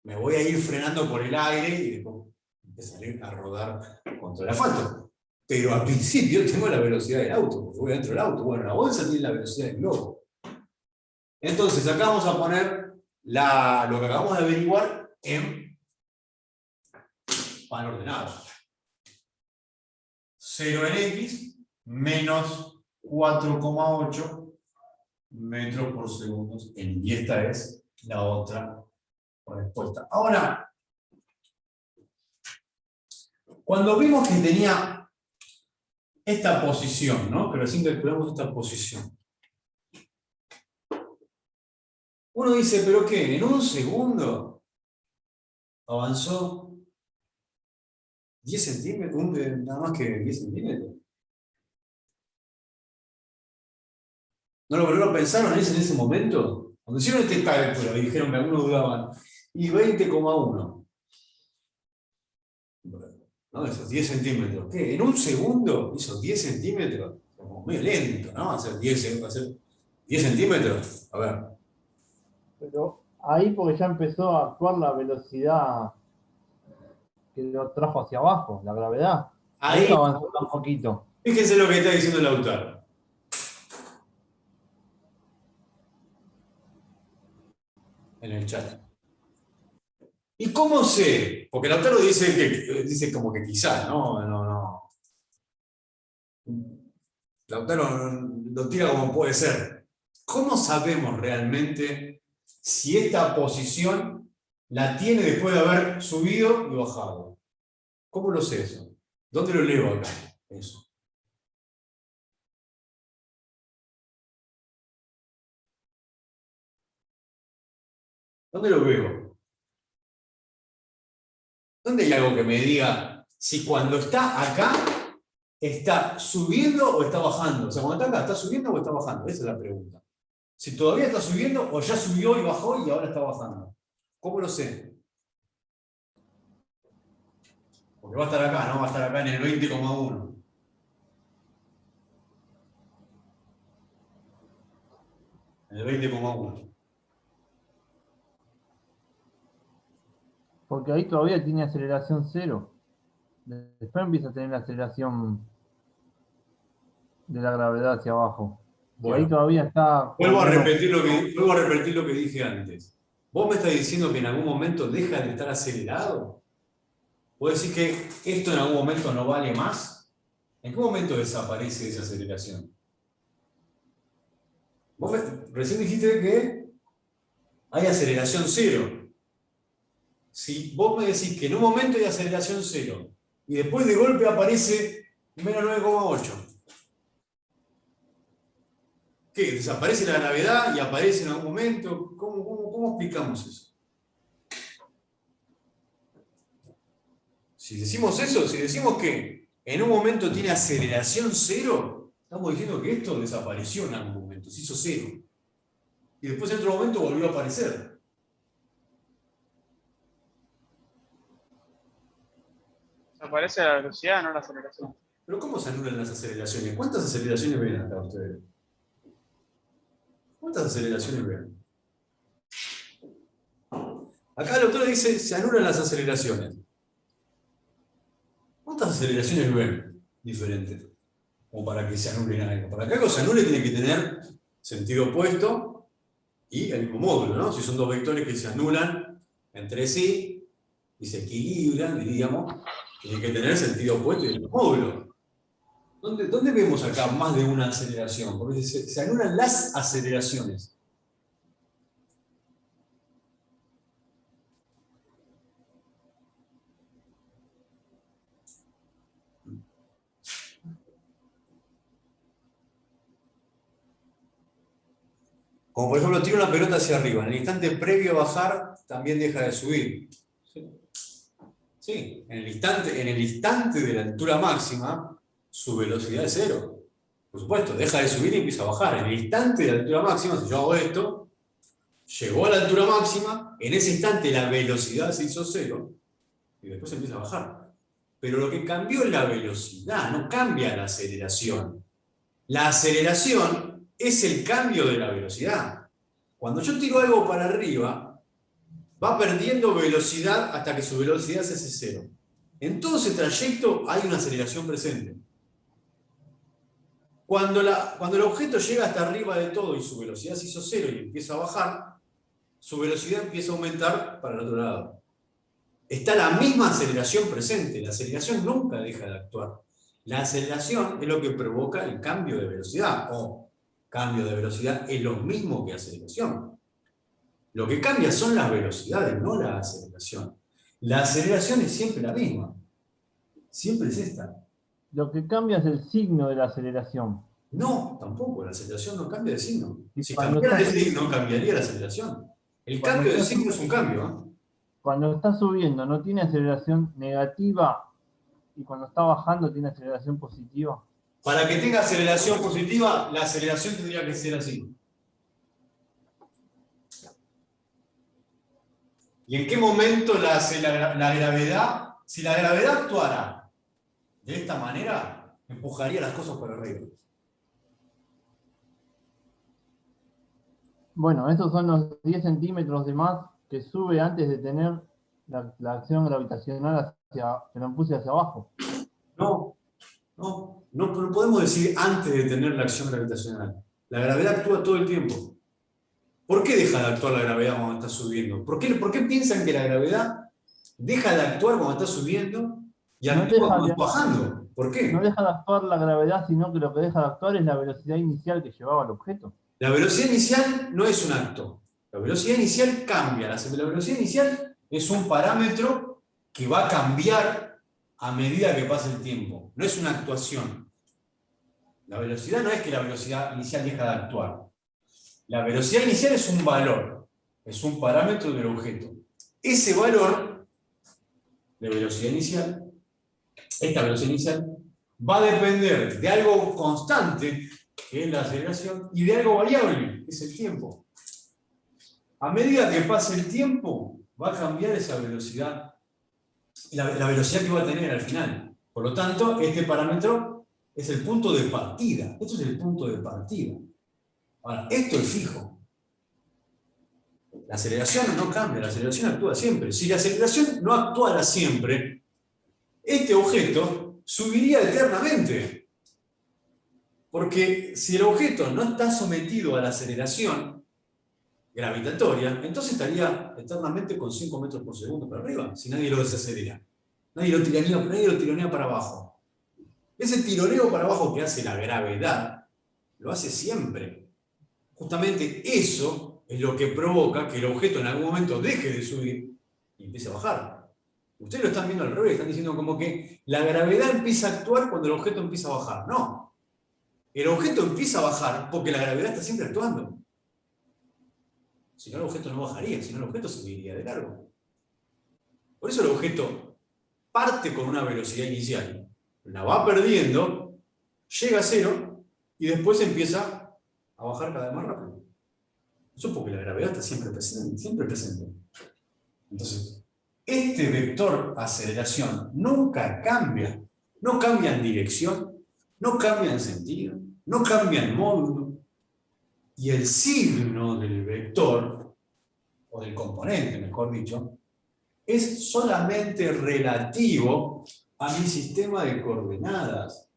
Me voy a ir frenando por el aire y después empezaré a rodar contra el asfalto. Pero al principio tengo la velocidad del auto, porque voy dentro del auto. Bueno, la bolsa tiene la velocidad del globo. Entonces, acá vamos a poner lo que acabamos de averiguar en pan ordenado. 0 en X menos 4,8 metros por segundo en Y. Y esta es la otra respuesta. Ahora, cuando vimos que tenía esta posición, ¿no? Que recién calculamos esta posición. Uno dice, ¿pero qué? ¿En un segundo avanzó 10 centímetros? Nada más que 10 centímetros. ¿No lo pensaron en ese momento? Cuando hicieron este cálculo y dijeron que algunos dudaban, y 20,1. ¿No? Esos 10 centímetros. ¿Qué? ¿En un segundo hizo 10 centímetros? Como medio lento, ¿no? Hacer 10 centímetros. A ver. Pero ahí porque ya empezó a actuar la velocidad que lo trajo hacia abajo, la gravedad. Ahí, Eso avanzó tan poquito. fíjense lo que está diciendo Lautaro. En el chat. ¿Y cómo sé? Porque Lautaro dice como que quizás, no. Lautaro lo tira como puede ser. ¿Cómo sabemos realmente si esta posición la tiene después de haber subido y bajado? ¿Cómo lo sé eso? ¿Dónde lo leo acá? Eso. ¿Dónde lo veo? ¿Dónde hay algo que me diga si cuando está acá está subiendo o está bajando? O sea, cuando está acá, ¿está subiendo o está bajando? Esa es la pregunta. Si todavía está subiendo o ya subió y bajó y ahora está bajando. ¿Cómo lo sé? Porque va a estar acá, ¿no? Va a estar acá en el 20,1. En el 20,1. Porque ahí todavía tiene aceleración cero. Después empieza a tener la aceleración de la gravedad hacia abajo. Bueno. Y ahí todavía está... Vuelvo a repetir lo que dije antes. ¿Vos me estás diciendo que en algún momento deja de estar acelerado? ¿Puedo decir que esto en algún momento no vale más? ¿En qué momento desaparece esa aceleración? Vos recién dijiste que hay aceleración cero. Si vos me decís que en un momento hay aceleración cero y después de golpe aparece menos 9,8. ¿Qué? ¿Desaparece la gravedad y aparece en algún momento? ¿Cómo explicamos eso? Si decimos eso, si decimos que en un momento tiene aceleración cero, estamos diciendo que esto desapareció en algún momento, se hizo cero. Y después en otro momento volvió a aparecer. Desaparece la velocidad, no la aceleración. Pero ¿cómo se anulan las aceleraciones? ¿Cuántas aceleraciones ven acá ustedes? ¿Cuántas aceleraciones ven? Acá el autor dice, se anulan las aceleraciones. ¿Cuántas aceleraciones ven diferentes? Como para que se anule algo. Para que algo se anule tiene que tener sentido opuesto y el mismo módulo, ¿no? Si son dos vectores que se anulan entre sí y se equilibran, diríamos, tienen que tener sentido opuesto y el mismo módulo. ¿Dónde vemos acá más de una aceleración? Porque se anulan las aceleraciones. Como por ejemplo, tiro una pelota hacia arriba. En el instante previo a bajar, también deja de subir. Sí, en el instante de la altura máxima, su velocidad es cero. Por supuesto, deja de subir y empieza a bajar. En el instante de la altura máxima, si yo hago esto, llegó a la altura máxima, en ese instante la velocidad se hizo cero, y después empieza a bajar. Pero lo que cambió es la velocidad, no cambia la aceleración. La aceleración es el cambio de la velocidad. Cuando yo tiro algo para arriba, va perdiendo velocidad hasta que su velocidad se hace cero. En todo ese trayecto hay una aceleración presente. Cuando el objeto llega hasta arriba de todo y su velocidad se hizo cero y empieza a bajar, su velocidad empieza a aumentar para el otro lado. Está la misma aceleración presente. La aceleración nunca deja de actuar. La aceleración es lo que provoca el cambio de velocidad, o cambio de velocidad es lo mismo que aceleración. Lo que cambia son las velocidades, no la aceleración. La aceleración es siempre la misma. Siempre es esta. Lo que cambia es el signo de la aceleración. No, tampoco. La aceleración no cambia de signo. Y Si cuando cambiara de está- signo, cambiaría la aceleración. El Cuando cambio de está- signo es un cambio, ¿eh? Cuando está subiendo no tiene aceleración negativa y cuando está bajando tiene aceleración positiva. Para que tenga aceleración positiva, la aceleración tendría que ser así. ¿Y en qué momento la gravedad, si la gravedad actuara de esta manera, empujaría las cosas para arriba? Bueno, esos son los 10 centímetros de más que sube antes de tener la acción gravitacional que lo impulse hacia abajo. No podemos decir antes de tener la acción gravitacional. La gravedad actúa todo el tiempo. ¿Por qué deja de actuar la gravedad cuando está subiendo? ¿Por qué piensan que la gravedad deja de actuar cuando está subiendo y No actúa deja cuando de- está bajando? ¿Por qué? No deja de actuar la gravedad, sino que lo que deja de actuar es la velocidad inicial que llevaba el objeto. La velocidad inicial no es un acto. La velocidad inicial cambia. La velocidad inicial es un parámetro que va a cambiar a medida que pasa el tiempo. No es una actuación. La velocidad no es que la velocidad inicial deja de actuar. La velocidad inicial es un valor. Es un parámetro del objeto. Ese valor de velocidad inicial, esta velocidad inicial, va a depender de algo constante, que es la aceleración, y de algo variable, que es el tiempo. A medida que pase el tiempo, va a cambiar esa velocidad, la velocidad que va a tener al final. Por lo tanto, este parámetro es el punto de partida. Esto es el punto de partida. Ahora, esto es fijo. La aceleración no cambia, la aceleración actúa siempre. Si la aceleración no actuara siempre, este objeto subiría eternamente. Porque si el objeto no está sometido a la aceleración gravitatoria, entonces estaría eternamente con 5 metros por segundo para arriba, si nadie lo desacelera. Nadie lo tironea para abajo. Ese tironeo para abajo que hace la gravedad, lo hace siempre. Justamente eso es lo que provoca que el objeto en algún momento deje de subir y empiece a bajar. Ustedes lo están viendo al revés, están diciendo como que la gravedad empieza a actuar cuando el objeto empieza a bajar. No. El objeto empieza a bajar porque la gravedad está siempre actuando. Si no, el objeto no bajaría, si no, el objeto seguiría de largo. Por eso el objeto parte con una velocidad inicial, la va perdiendo, llega a cero y después empieza a bajar cada vez más rápido. Eso porque la gravedad está siempre presente, siempre presente. Entonces, este vector aceleración nunca cambia. No cambia en dirección, no cambia en sentido, no cambia en módulo. Y el signo del vector, o del componente, mejor dicho, es solamente relativo a mi sistema de coordenadas.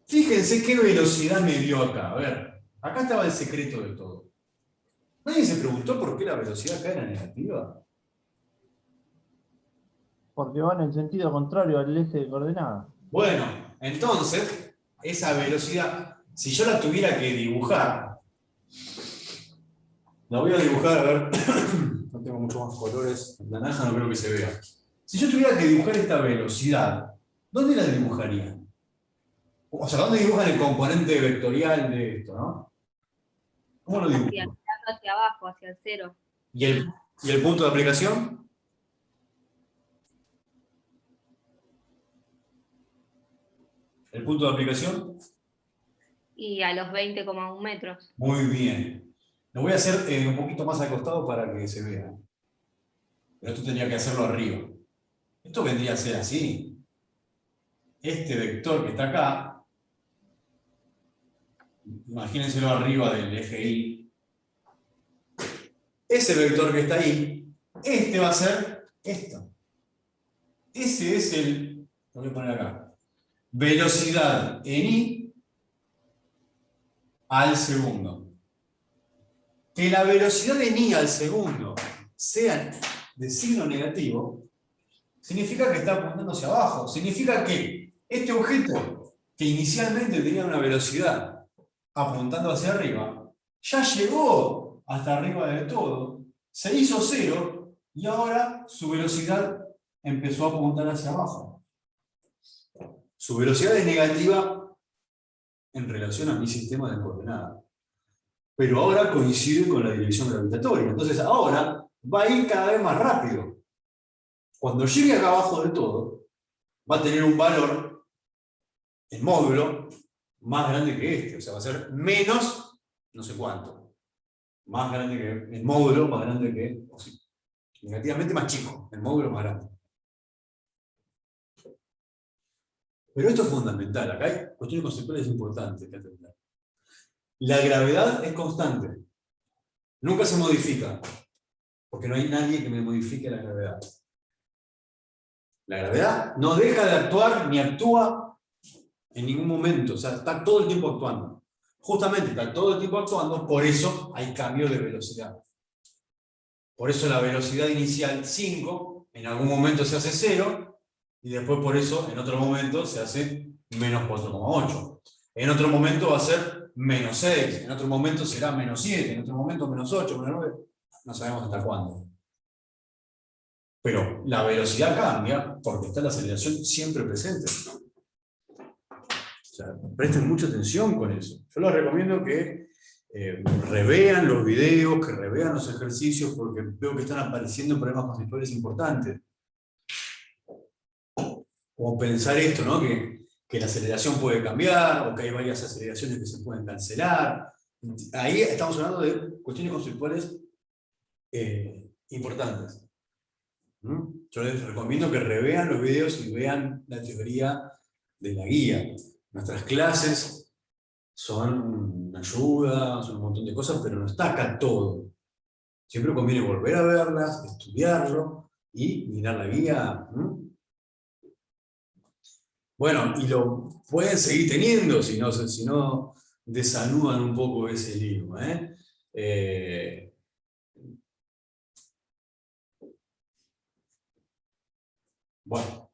Fíjense qué velocidad me dio acá. A ver, acá estaba el secreto de todo. ¿Nadie se preguntó por qué la velocidad acá era negativa? Porque va en el sentido contrario al eje de coordenadas. Bueno, entonces, esa velocidad, si yo la tuviera que dibujar, la voy a dibujar, a ver, no tengo muchos más colores, la naranja no creo que se vea. Si yo tuviera que dibujar esta velocidad, ¿dónde la dibujaría? O sea, ¿dónde dibujan el componente vectorial de esto, no? ¿Cómo lo dibujo? Hacia abajo, hacia el 0. ¿Y el punto de aplicación? ¿El punto de aplicación? Y a los 20,1 metros. Muy bien. Lo voy a hacer un poquito más al costado para que se vea. Pero esto tendría que hacerlo arriba. Esto vendría a ser así. Este vector que está acá, imagínenselo arriba del eje Y. Ese vector que está ahí, este va a ser esto. Ese es el, lo voy a poner acá, velocidad en I al segundo. Que la velocidad en I al segundo sea de signo negativo, significa que está apuntando hacia abajo. Significa que este objeto, que inicialmente tenía una velocidad apuntando hacia arriba, ya llegó hasta arriba de todo, se hizo 0 y ahora su velocidad empezó a apuntar hacia abajo. Su velocidad es negativa en relación a mi sistema de coordenadas. Pero ahora coincide con la dirección gravitatoria. Entonces ahora va a ir cada vez más rápido. Cuando llegue acá abajo de todo, va a tener un valor en módulo más grande que este. O sea, va a ser menos no sé cuánto. Más grande que el módulo, más grande que... O sea, negativamente más chico, el módulo más grande. Pero esto es fundamental. Acá hay cuestiones conceptuales importantes que atender. La gravedad es constante. Nunca se modifica. Porque no hay nadie que me modifique la gravedad. La gravedad no deja de actuar ni actúa en ningún momento. O sea, está todo el tiempo actuando. Justamente está todo el tiempo actuando, por eso hay cambio de velocidad. Por eso la velocidad inicial 5, en algún momento se hace 0, y después por eso en otro momento se hace menos 4,8. En otro momento va a ser menos 6, en otro momento será menos 7, en otro momento menos 8, menos 9, no sabemos hasta cuándo. Pero la velocidad cambia porque está la aceleración siempre presente. O sea, presten mucha atención con eso. Yo les recomiendo que revean los videos, que revean los ejercicios, porque veo que están apareciendo problemas conceptuales importantes. Como pensar esto, ¿no? Que la aceleración puede cambiar, o que hay varias aceleraciones que se pueden cancelar. Ahí estamos hablando de cuestiones conceptuales importantes. Yo les recomiendo que revean los videos y vean la teoría de la guía. Nuestras clases son una ayuda, son un montón de cosas, pero no está acá todo. Siempre conviene volver a verlas, estudiarlo y mirar la guía. Bueno, y lo pueden seguir teniendo si no desanudan un poco ese lío. Bueno,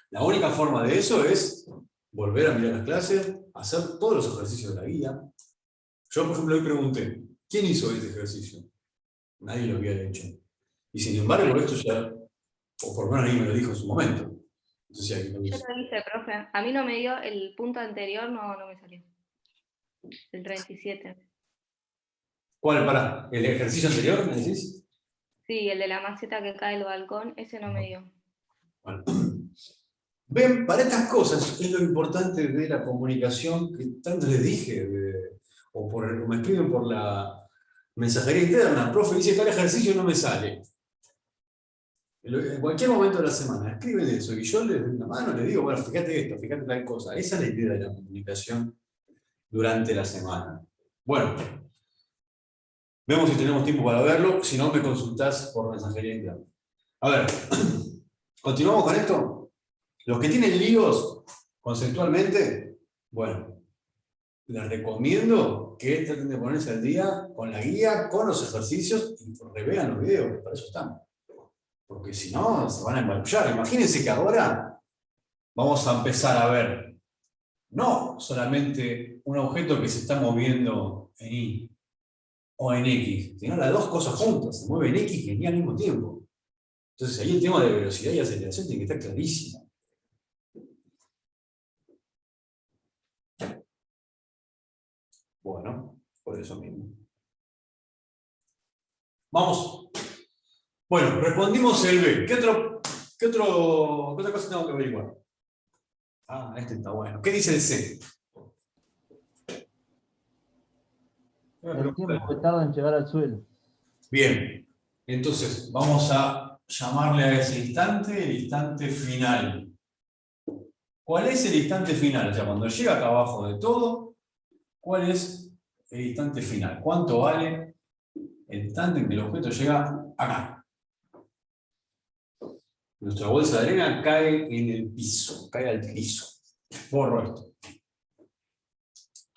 la única forma de eso es volver a mirar las clases, hacer todos los ejercicios de la guía. Yo, por ejemplo, hoy pregunté, ¿quién hizo este ejercicio? Nadie lo había hecho. Y sin embargo, esto ya, o por lo menos alguien me lo dijo en su momento. Entonces, aquí lo Yo hice. lo hice, profe. A mí no me dio, el punto anterior no me salió. El 37. ¿Cuál, pará? ¿El ejercicio anterior, me decís? Sí, el de la maceta que cae del balcón, ese no me dio. Bueno. Ven, para estas cosas es lo importante de la comunicación que tanto les dije, o me escriben por la mensajería interna, profe, dice tal ejercicio y no me sale. En cualquier momento de la semana, escriben eso y yo les doy una mano, les digo, bueno, fíjate esto, fíjate tal cosa. Esa es la idea de la comunicación durante la semana. Bueno, vemos si tenemos tiempo para verlo, si no me consultás por mensajería interna. A ver, continuamos con esto. Los que tienen líos conceptualmente, bueno, les recomiendo que traten de ponerse al día con la guía, con los ejercicios y revean los videos, que para eso están. Porque si no, se van a embarullar. Imagínense que ahora vamos a empezar a ver no solamente un objeto que se está moviendo en Y o en X, sino las dos cosas juntas, se mueven en X y en Y al mismo tiempo. Entonces ahí el tema de velocidad y aceleración tiene que estar clarísimo. Bueno, por eso mismo. Vamos. Bueno, respondimos el B. ¿Qué otra cosa tengo que averiguar? Ah, este está bueno. ¿Qué dice el C? El tiempo que tarda en llegar al suelo. Bien. Entonces, vamos a llamarle a ese instante el instante final. ¿Cuál es el instante final? O sea, cuando llega acá abajo de todo, ¿cuál es el instante final? ¿Cuánto vale el instante en que el objeto llega acá? Nuestra bolsa de arena cae en el piso, cae al piso. Borro esto.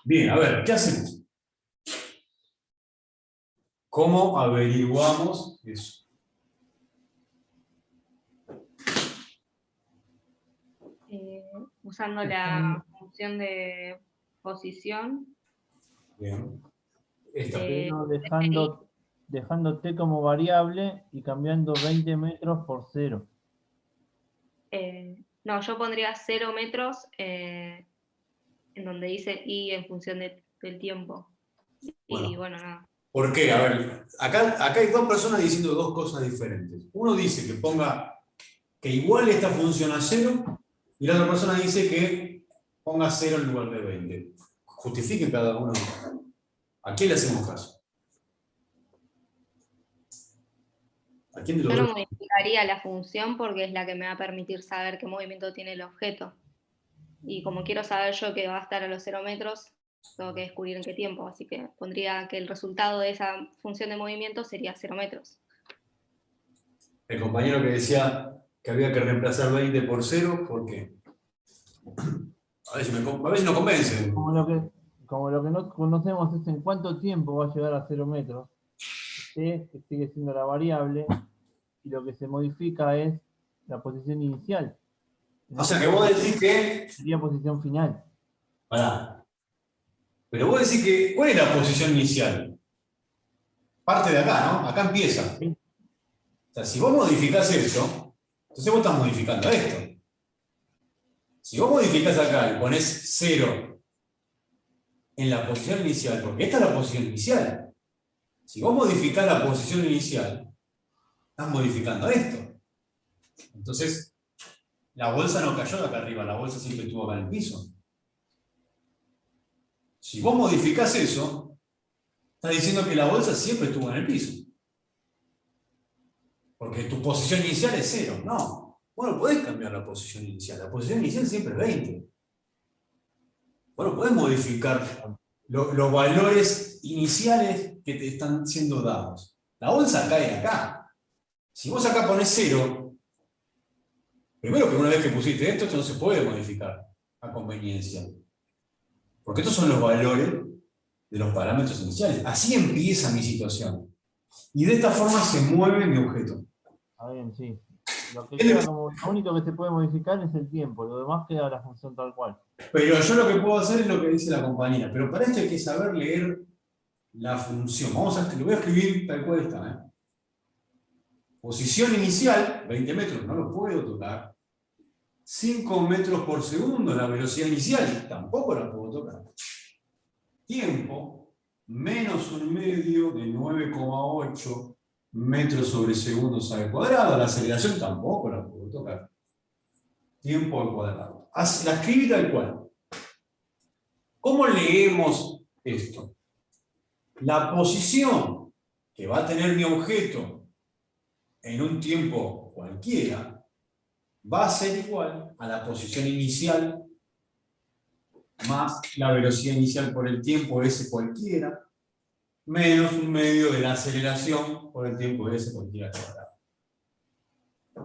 Bien, a ver, ¿qué hacemos? ¿Cómo averiguamos eso? Usando la función de posición. Bien. Esta. Pero dejando t como variable y cambiando 20 metros por 0. No, yo pondría 0 metros en donde dice y en función del tiempo. Y bueno, nada. ¿Por qué? A ver, acá hay dos personas diciendo dos cosas diferentes. Uno dice que ponga que iguale esta función a 0 y la otra persona dice que ponga 0 en lugar de 20. Justifiquen cada uno. ¿A quién le hacemos caso? ¿A quién de los Yo no dos? modificaría la función porque es la que me va a permitir saber qué movimiento tiene el objeto. Y como quiero saber yo que va a estar a los 0 metros, tengo que descubrir en qué tiempo. Así que pondría que el resultado de esa función de movimiento sería 0 metros. El compañero que decía que había que reemplazar 20 por 0, ¿por qué? A ver si nos convence. Como lo que no conocemos es en cuánto tiempo va a llegar a 0 metros. T, que sigue siendo la variable, y lo que se modifica es la posición inicial. O sea que vos decís que... Sería posición final. Pará. Pero vos decís que... ¿Cuál es la posición inicial? Parte de acá, ¿no? Acá empieza. Sí. O sea, si vos modificás eso, entonces vos estás modificando esto. Si vos modificás acá y ponés 0 en la posición inicial, porque esta es la posición inicial. Si vos modificás la posición inicial, estás modificando esto. Entonces, la bolsa no cayó de acá arriba, la bolsa siempre estuvo acá en el piso. Si vos modificás eso, estás diciendo que la bolsa siempre estuvo en el piso. Porque tu posición inicial es 0. No. Bueno, podés cambiar la posición inicial. La posición inicial siempre es 20. Bueno, podés modificar los valores iniciales que te están siendo dados. La bolsa cae acá. Si vos acá ponés 0, primero que una vez que pusiste esto no se puede modificar a conveniencia. Porque estos son los valores de los parámetros iniciales. Así empieza mi situación. Y de esta forma se mueve mi objeto. Está bien, sí. Lo único que se puede modificar es el tiempo, lo demás queda la función tal cual. Pero yo lo que puedo hacer es lo que dice la compañera. Pero para esto hay que saber leer la función. Lo voy a escribir tal cual está. ¿eh? Posición inicial, 20 metros, no lo puedo tocar. 5 metros por segundo, la velocidad inicial, tampoco la puedo tocar. Tiempo, menos un medio de 9,8 metros sobre segundos al cuadrado. La aceleración tampoco la puedo tocar. Tiempo al cuadrado. La escribí tal cual. ¿Cómo leemos esto? La posición que va a tener mi objeto en un tiempo cualquiera va a ser igual a la posición inicial más la velocidad inicial por el tiempo s cualquiera, menos un medio de la aceleración por el tiempo s cualquiera cuadrado.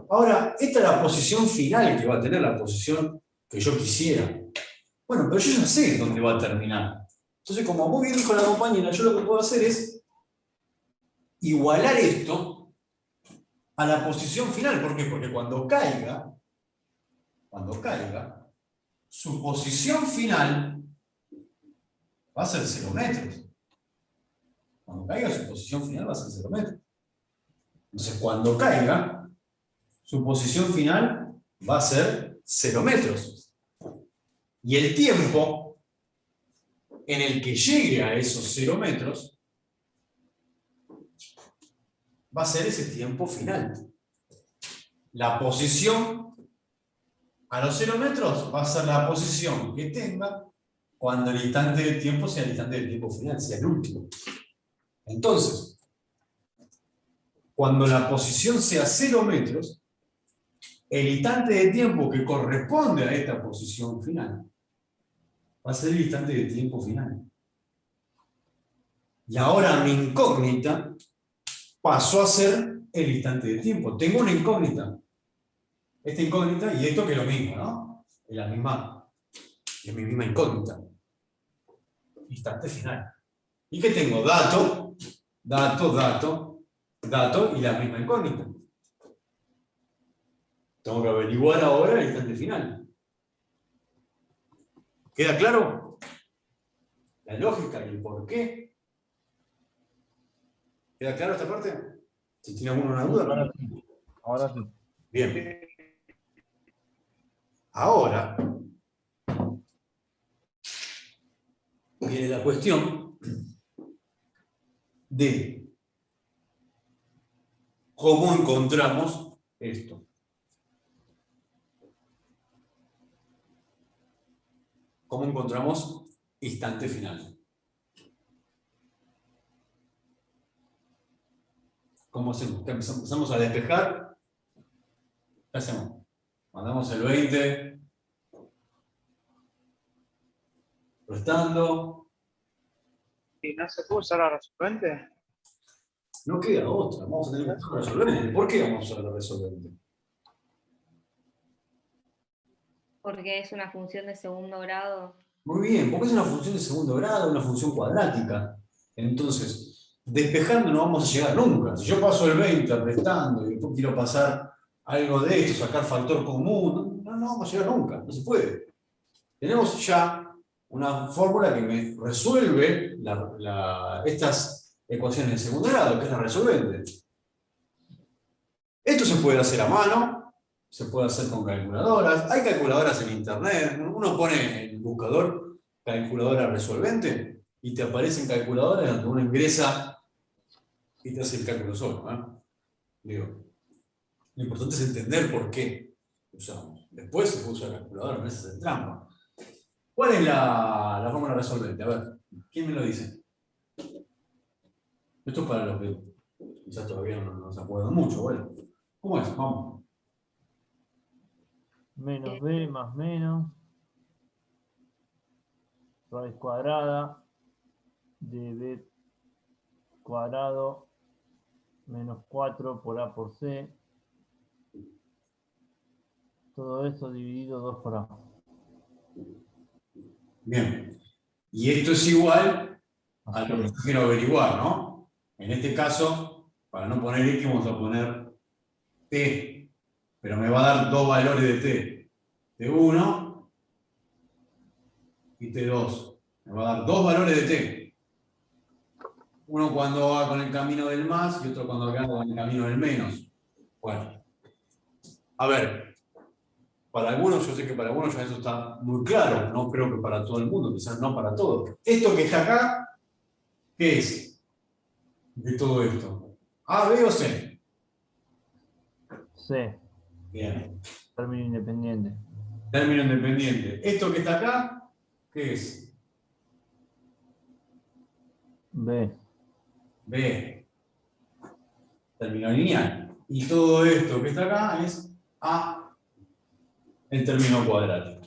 Ahora, esta es la posición final que va a tener, la posición que yo quisiera. Bueno, pero yo ya sé dónde va a terminar. Entonces, como muy bien dijo la compañera, yo lo que puedo hacer es igualar esto a la posición final. ¿Por qué? Porque cuando caiga, su posición final va a ser 0 metros. Cuando caiga, su posición final va a ser 0 metros. Entonces, cuando caiga, su posición final va a ser 0 metros. Y el tiempo en el que llegue a esos 0 metros va a ser ese tiempo final. La posición a los 0 metros va a ser la posición que tenga cuando el instante del tiempo sea el instante del tiempo final, sea el último. Entonces, cuando la posición sea 0 metros, el instante de tiempo que corresponde a esta posición final va a ser el instante de tiempo final. Y ahora mi incógnita pasó a ser el instante de tiempo. Tengo una incógnita. Esta incógnita y esto que es lo mismo, ¿no? Es mi misma incógnita. Instante final. ¿Y qué tengo? Dato y la misma incógnita. Tengo que averiguar ahora el instante final. ¿Queda claro? La lógica y el por qué. ¿Queda claro esta parte? Si tiene alguna duda. Ahora sí. Ahora sí. Bien. Ahora viene la cuestión de cómo encontramos esto. ¿Cómo encontramos instante final? ¿Cómo hacemos? ¿Qué empezamos a despejar? ¿Qué hacemos? Mandamos el 20, restando. ¿Y no se puede usar la resolvente? No queda otra, vamos a tener que usar la resolvente. ¿Por qué vamos a usar la resolvente? Porque es una función de segundo grado. Muy bien, porque es una función de segundo grado, una función cuadrática. Entonces, despejando no vamos a llegar nunca. Si yo paso el 20 restando y después quiero pasar algo de esto, sacar factor común, no vamos a llegar nunca, no se puede. Tenemos ya una fórmula que me resuelve estas ecuaciones de segundo grado, que es la resolvente. Esto se puede hacer a mano, se puede hacer con calculadoras. Hay calculadoras en internet. Uno pone en el buscador calculadora resolvente y te aparecen calculadoras donde uno ingresa y te hace el cálculo solo, ¿eh? Digo, lo importante es entender por qué usamos. Después se puede usar calculadora, no es hacer trampa. ¿Cuál es la fórmula resolvente? A ver, ¿quién me lo dice? Esto es para los que quizás todavía no se acuerdan mucho. Bueno, ¿cómo es? Vamos. Menos b más menos. Raíz cuadrada de b cuadrado menos 4 por a por c. Todo eso dividido 2 por a. Bien. Y esto es igual a lo que yo quiero averiguar, ¿no? En este caso, para no poner X, vamos a poner T. Pero me va a dar dos valores de T. T1 y T2. Me va a dar dos valores de T. Uno cuando va con el camino del más y otro cuando va con el camino del menos. Bueno. A ver. Para algunos, yo sé que para algunos ya eso está muy claro. No creo que para todo el mundo, quizás no para todos. Esto que está acá, ¿qué es de todo esto? ¿A, B o C? C. Bien. Término independiente. Término independiente. Esto que está acá, ¿qué es? B. B. Término lineal. Y todo esto que está acá es A en término cuadrático.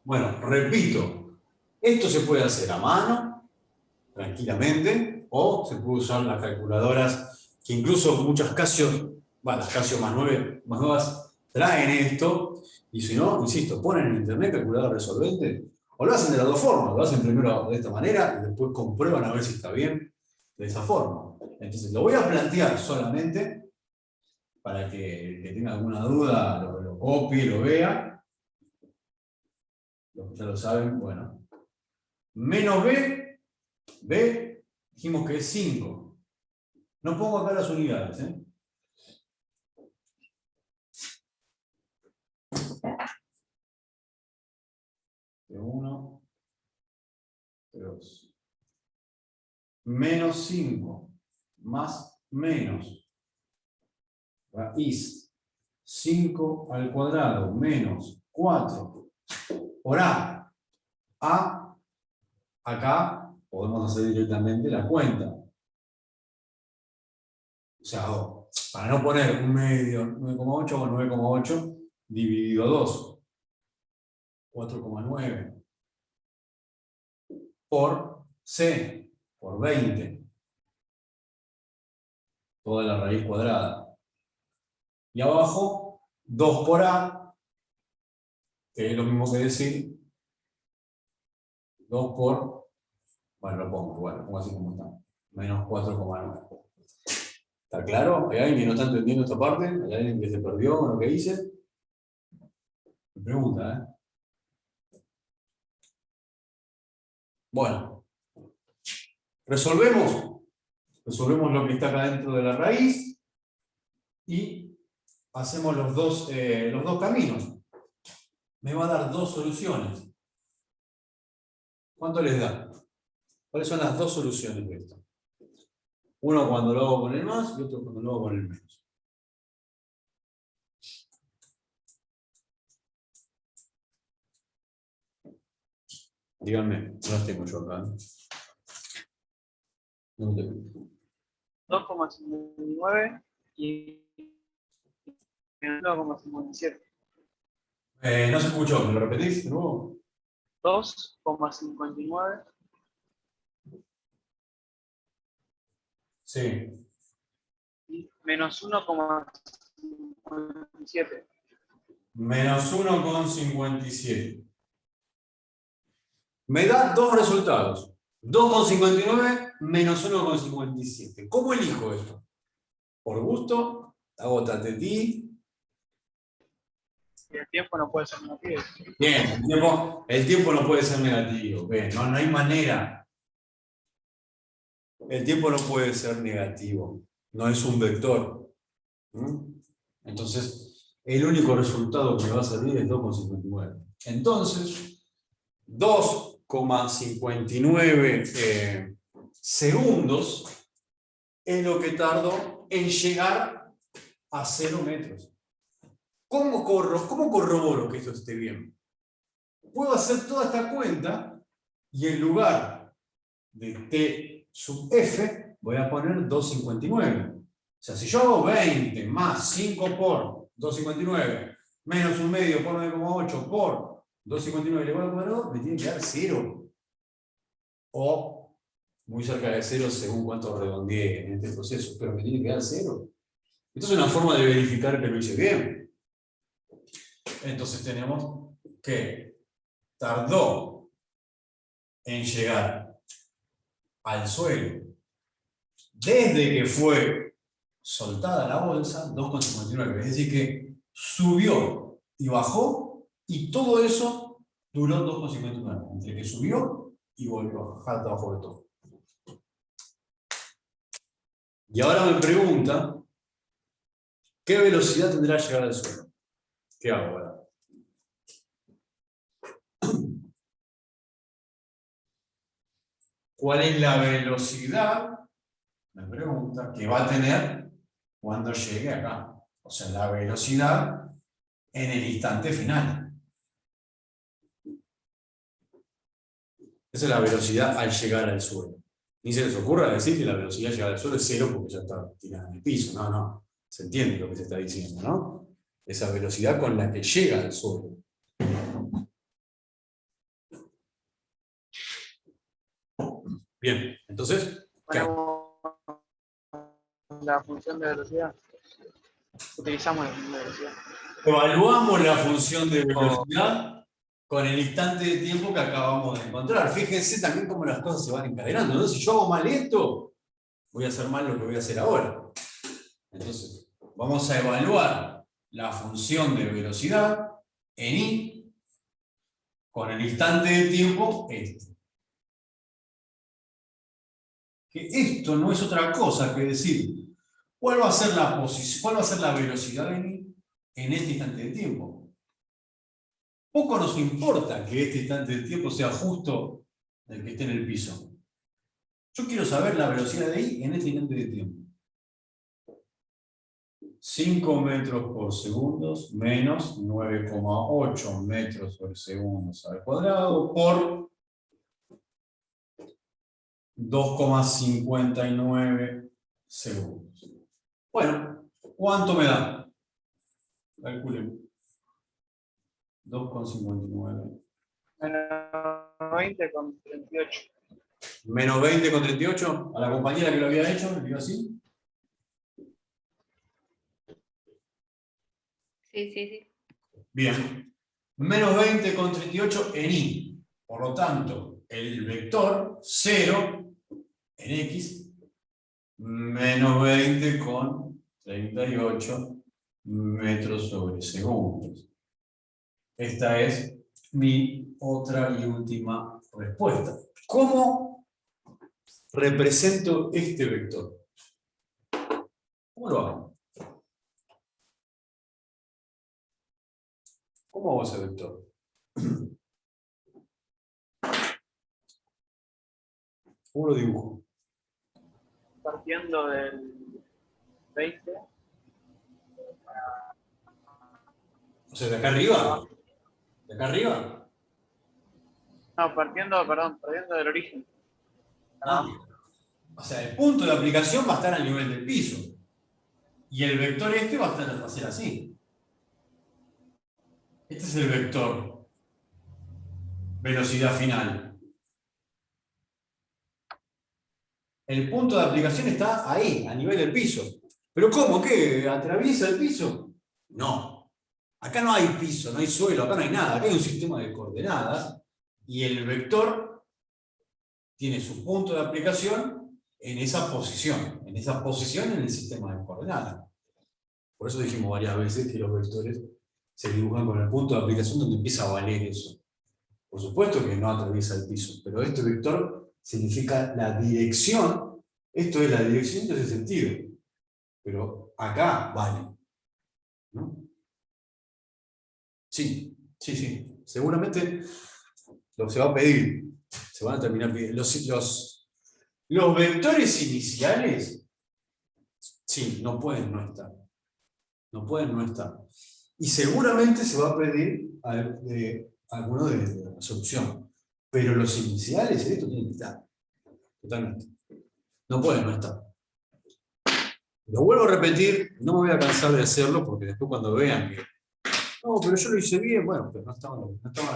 Bueno, repito, esto se puede hacer a mano, tranquilamente, o se puede usar las calculadoras, que incluso muchas Casio, bueno, las Casio más nuevas, traen esto, y si no, insisto, ponen en internet calculadora resolvente, o lo hacen de las dos formas, lo hacen primero de esta manera, y después comprueban a ver si está bien de esa forma. Entonces, lo voy a plantear solamente, para que el que tenga alguna duda lo copie, lo vea. Los que ya lo saben, bueno. Menos B, dijimos que es 5. No pongo acá las unidades, ¿eh? De 1, de 2. Menos 5, más menos. Raíz 5 al cuadrado menos 4 por A. A, acá podemos hacer directamente la cuenta. O sea, para no poner un medio, 9,8 o 9,8 dividido a 2. 4,9 por C, por 20. Toda la raíz cuadrada. Y abajo, 2 por A, que es lo mismo que decir 2 por, bueno, lo pongo así como está, menos 4,9. ¿Está claro? ¿Hay alguien que no está entendiendo esta parte? ¿Hay alguien que se perdió con lo que hice? Me pregunta, ¿eh? Bueno, resolvemos lo que está acá dentro de la raíz y hacemos los dos caminos. Me va a dar dos soluciones. ¿Cuánto les da? ¿Cuáles son las dos soluciones de esto? Uno cuando lo hago con el más y otro cuando lo hago con el menos. Díganme, no las tengo yo acá. No tengo. 2,59 y 1,57. No se escuchó, ¿me lo repetís de nuevo? 2,59 Sí. y menos 1,57. Menos 1,57. Me da dos resultados. 2,59 menos 1,57. ¿Cómo elijo esto? Por gusto, hago tatetí. Y el tiempo no puede ser negativo. Bien, el tiempo no puede ser negativo. Bien, no hay manera. El tiempo no puede ser negativo. No es un vector. Entonces, el único resultado que me va a salir es 2,59. Entonces, 2,59 segundos es lo que tardo en llegar a 0 metros. ¿Cómo corroboro que esto esté bien? Puedo hacer toda esta cuenta y en lugar de T sub F voy a poner 2,59. O sea, si yo hago 20 más 5 por 2,59 menos un medio por 9,8 por 2,59 igual a 2, me tiene que dar 0. O muy cerca de 0 según cuánto redondeé en este proceso, pero me tiene que dar 0. Esto es una forma de verificar que lo hice bien. Entonces tenemos que tardó en llegar al suelo desde que fue soltada la bolsa 2,59. Es decir que subió y bajó y todo eso duró 2,59. Entre que subió y volvió a bajar abajo de todo. Y ahora me pregunta ¿qué velocidad tendrá que llegar al suelo? ¿Qué hago ahora? ¿Cuál es la velocidad? Me pregunta, que va a tener cuando llegue acá. O sea, la velocidad en el instante final. Esa es la velocidad al llegar al suelo. Ni se les ocurra decir que la velocidad llegada al suelo es 0 porque ya está tirada en el piso. No, no. Se entiende lo que se está diciendo, ¿no? Esa velocidad con la que llega al suelo. Bien, entonces, ¿qué? Ponemos la función de velocidad. Utilizamos la función de velocidad. Evaluamos la función de velocidad con el instante de tiempo que acabamos de encontrar. Fíjense también cómo las cosas se van encadenando, ¿no? Si yo hago mal esto, voy a hacer mal lo que voy a hacer ahora. Entonces, vamos a evaluar la función de velocidad en I con el instante de tiempo este. Que esto no es otra cosa que decir cuál va a ser la posición, cuál va a ser la velocidad en I en este instante de tiempo. Poco nos importa que este instante de tiempo sea justo el que esté en el piso. Yo quiero saber la velocidad de I en este instante de tiempo. 5 metros por segundo menos 9,8 metros por segundo al cuadrado por 2,59 segundos. Bueno, ¿cuánto me da? Calculemos. 2,59. Menos 20 con 38. Menos 20 con 38. A la compañera que lo había hecho, le dio así. Sí, sí, sí. Bien. Menos 20 con 38 en Y. Por lo tanto, el vector 0 en X, menos 20 con 38 metros sobre segundos. Esta es mi otra y última respuesta. ¿Cómo represento este vector? ¿Cómo lo hago? ¿Cómo hago ese vector? ¿Cómo lo dibujo? Partiendo del 20. O sea, de acá arriba. ¿De acá arriba? No, partiendo del origen. O sea, el punto de aplicación va a estar al nivel del piso. Y el vector este va a ser así. Este es el vector. Velocidad final. El punto de aplicación está ahí, a nivel del piso. ¿Pero cómo? ¿Qué? ¿Atraviesa el piso? No. Acá no hay piso, no hay suelo, acá no hay nada. Acá hay un sistema de coordenadas. Y el vector tiene su punto de aplicación en esa posición. En esa posición en el sistema de coordenadas. Por eso dijimos varias veces que los vectores se dibujan con el punto de aplicación donde empieza a valer eso. Por supuesto que no atraviesa el piso, pero este vector significa la dirección. Esto es la dirección de ese sentido. Pero acá vale. ¿No? Sí, sí, sí. Seguramente se va a pedir. Se van a terminar pidiendo. Los vectores iniciales, sí, no pueden no estar. No pueden no estar. Y seguramente se va a pedir alguno de la solución. Pero los iniciales de esto tienen que estar. Totalmente. No pueden no estar. Lo vuelvo a repetir, no me voy a cansar de hacerlo porque después cuando vean que no, pero yo lo hice bien, bueno, pero no estaba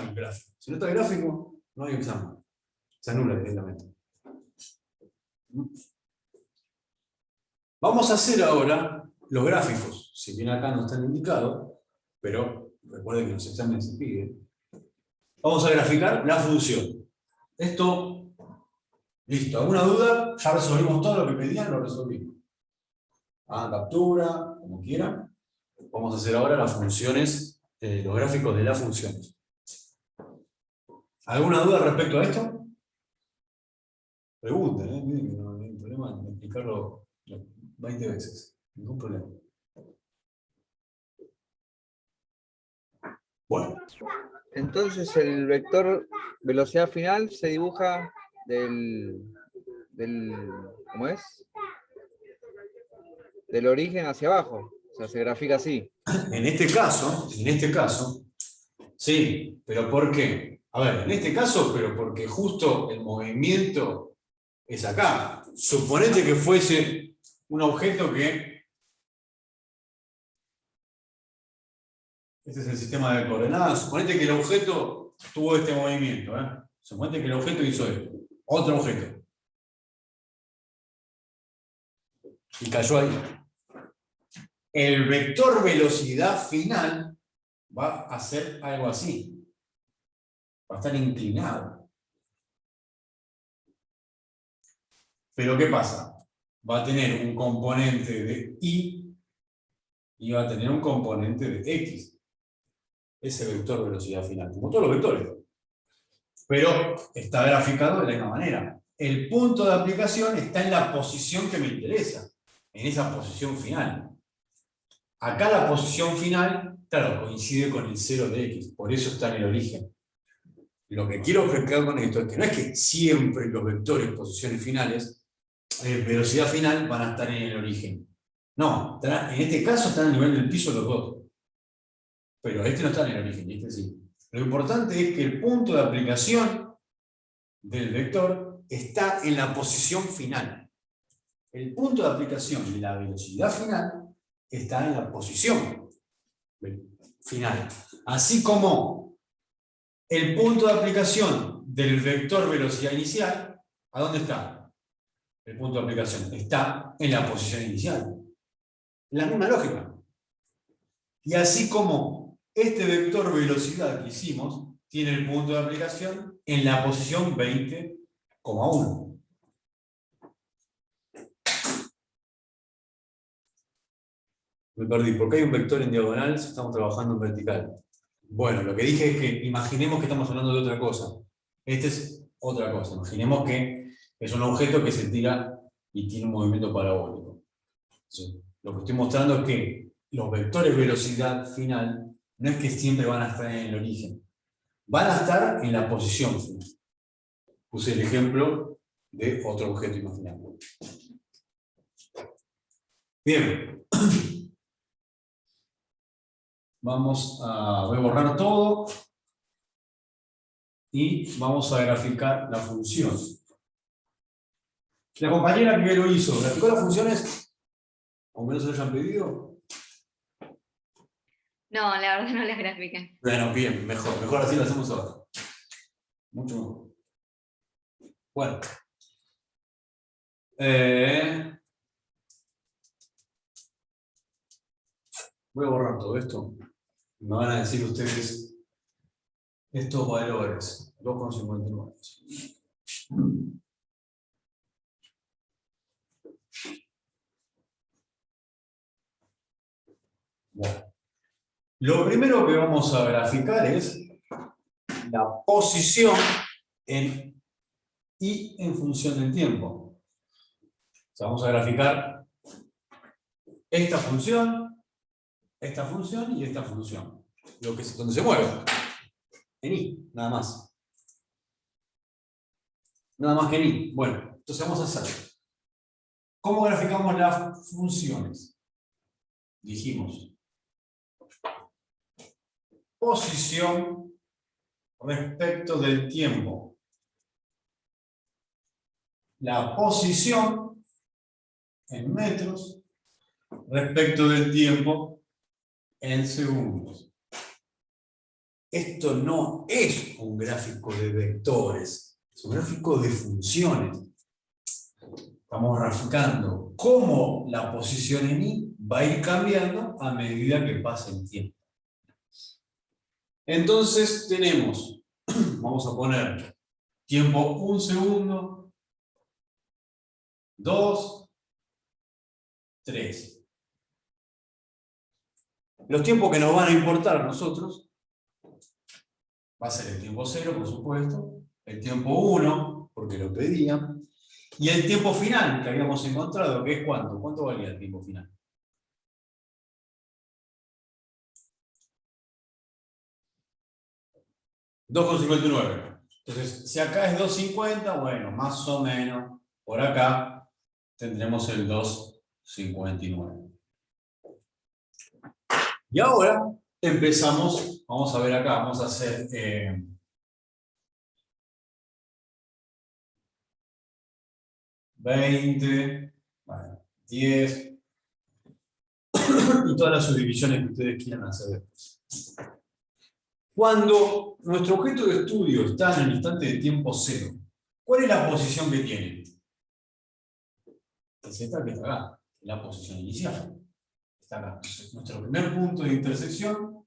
en el gráfico. Si no está el gráfico, no hay examen. Se anula directamente. Vamos a hacer ahora los gráficos. Si bien acá no están indicados, pero recuerden que en los exámenes se pide. Vamos a graficar la función. Esto, listo. ¿Alguna duda? Ya resolvimos todo lo que pedían, lo resolvimos. Captura, como quieran. Vamos a hacer ahora las funciones, los gráficos de las funciones. ¿Alguna duda respecto a esto? Pregunten, miren que no hay problema en explicarlo 20 veces. Ningún problema. Bueno. Entonces el vector velocidad final se dibuja ¿cómo es? Del origen hacia abajo. O sea, se grafica así. En este caso, sí, pero ¿por qué? A ver, en este caso, pero porque justo el movimiento es acá. Suponete que fuese un objeto que... Este es el sistema de coordenadas. Suponete que el objeto tuvo este movimiento. Suponete que el objeto hizo esto. Otro objeto. Y cayó ahí. El vector velocidad final va a hacer algo así. Va a estar inclinado. Pero ¿qué pasa? Va a tener un componente de y va a tener un componente de x. Ese vector velocidad final, como todos los vectores. Pero está graficado de la misma manera. El punto de aplicación está en la posición que me interesa, en esa posición final. Acá la posición final, claro, coincide con el 0 de x, por eso está en el origen. Lo que quiero explicar con esto es que no es que siempre los vectores posiciones finales, velocidad final, van a estar en el origen. No, en este caso están a nivel del piso los dos. Pero este no está en el origen, este sí. Lo importante es que el punto de aplicación del vector está en la posición final. El punto de aplicación de la velocidad final está en la posición final. Así como el punto de aplicación del vector velocidad inicial, ¿a dónde está? El punto de aplicación está en la posición inicial. La misma lógica. Y así como este vector velocidad que hicimos tiene el punto de aplicación en la posición 20,1. Me perdí, porque hay un vector en diagonal si estamos trabajando en vertical. Bueno, lo que dije es que imaginemos que estamos hablando de otra cosa. Esta es otra cosa. Imaginemos que es un objeto que se tira y tiene un movimiento parabólico. ¿Sí? Lo que estoy mostrando es que los vectores velocidad final no es que siempre van a estar en el origen. Van a estar en la posición final. Puse el ejemplo de otro objeto imaginario. Bien. Voy a borrar todo y vamos a graficar la función. La compañera que lo hizo, ¿graficó las funciones? ¿O menos se lo hayan pedido? No, la verdad no las grafiqué. Bueno, bien, mejor así lo hacemos ahora. Mucho mejor. Bueno. Voy a borrar todo esto. Me van a decir ustedes estos valores. 2,59. Bueno. Lo primero que vamos a graficar es la posición y en función del tiempo. O sea, vamos a graficar esta función y esta función. Lo que es donde se mueve. En y, nada más. Nada más que en y. Bueno, entonces vamos a hacer. ¿Cómo graficamos las funciones? Dijimos. Posición respecto del tiempo. La posición en metros respecto del tiempo en segundos. Esto no es un gráfico de vectores, es un gráfico de funciones. Estamos graficando cómo la posición en y va a ir cambiando a medida que pasa el tiempo. Entonces tenemos, vamos a poner tiempo 1 segundo, 2, 3. Los tiempos que nos van a importar a nosotros va a ser el tiempo 0, por supuesto, el tiempo 1, porque lo pedían, y el tiempo final que habíamos encontrado, que es ¿cuánto? ¿Cuánto valía el tiempo final? $2,59. Entonces, si acá es 2,50, bueno, más o menos, por acá tendremos el 2,59. Y ahora empezamos, vamos a ver acá, vamos a hacer 20, bueno, 10, y todas las subdivisiones que ustedes quieran hacer después. Cuando nuestro objeto de estudio está en el instante de tiempo 0, ¿cuál es la posición que tiene? Es esta que está acá, la posición inicial. Está acá. Entonces, nuestro primer punto de intersección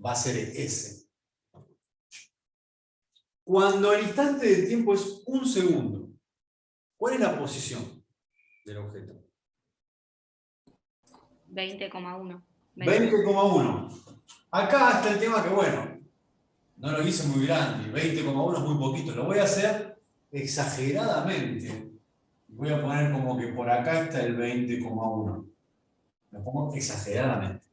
va a ser ese. Cuando el instante de tiempo es 1 segundo, ¿cuál es la posición del objeto? 20,1. 20,1. Acá está el tema que, bueno, no lo hice muy grande, 20,1 es muy poquito, lo voy a hacer exageradamente. Voy a poner como que por acá está el 20,1. Lo pongo exageradamente.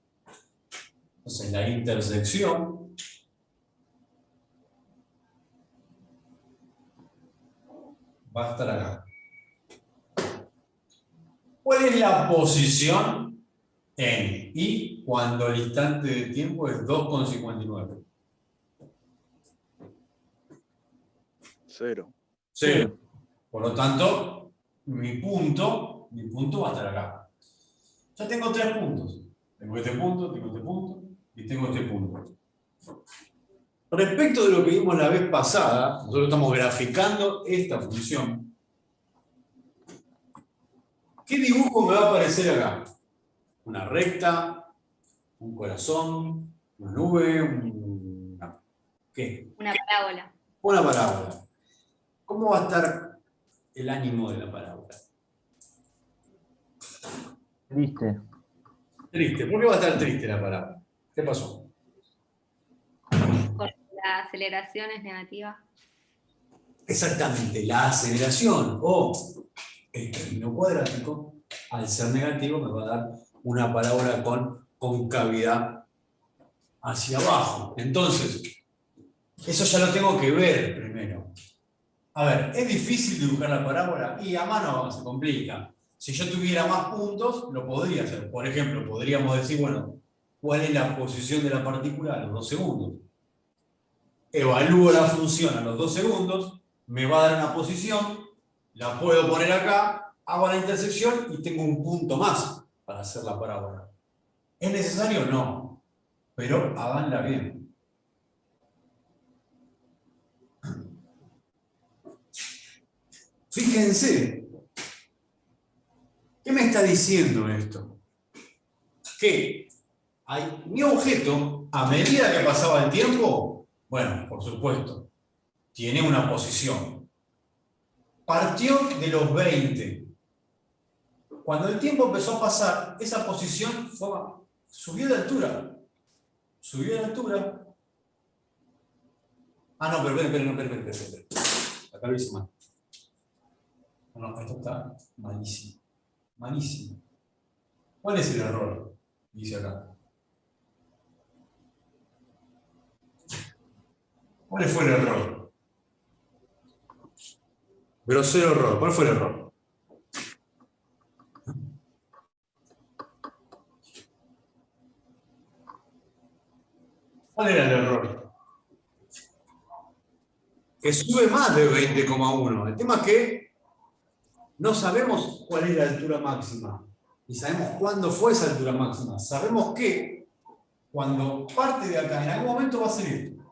Entonces la intersección va a estar acá. ¿Cuál es la posición en I cuando el instante de tiempo es 2,59? 0. 0. Por lo tanto, mi punto va a estar acá. Ya tengo 3 puntos. Tengo este punto y tengo este punto. Respecto de lo que vimos la vez pasada, nosotros estamos graficando esta función. ¿Qué dibujo me va a aparecer acá? Una recta, un corazón, una nube, ¿qué? Una parábola. Una parábola. ¿Cómo va a estar el ánimo de la parábola? Triste. Triste. ¿Por qué va a estar triste la parábola? ¿Qué pasó? Porque la aceleración es negativa. Exactamente, la aceleración o el término cuadrático, al ser negativo, me va a dar una parábola con concavidad hacia abajo. Entonces, eso ya lo tengo que ver primero. A ver, ¿es difícil dibujar la parábola? Y a mano se complica. Si yo tuviera más puntos, lo podría hacer. Por ejemplo, podríamos decir, bueno, ¿cuál es la posición de la partícula a los 2 segundos? Evalúo la función a los 2 segundos, me va a dar una posición, la puedo poner acá, hago la intersección y tengo un punto más para hacer la parábola. ¿Es necesario? No. Pero háganla bien. Fíjense. ¿Qué me está diciendo esto? Que mi objeto, a medida que pasaba el tiempo, bueno, por supuesto, tiene una posición. Partió de los 20. Cuando el tiempo empezó a pasar, esa posición subió de altura. Subió de altura. Ah, no, pero espera. Acá lo hice mal. No, esto está malísimo. Malísimo. ¿Cuál es el error? Dice acá. ¿Cuál fue el error? Grosero error. ¿Cuál fue el error? ¿Cuál era el error? Que sube más de 20,1. El tema es que no sabemos cuál es la altura máxima. Y sabemos cuándo fue esa altura máxima. Sabemos que cuando parte de acá, en algún momento va a ser esto.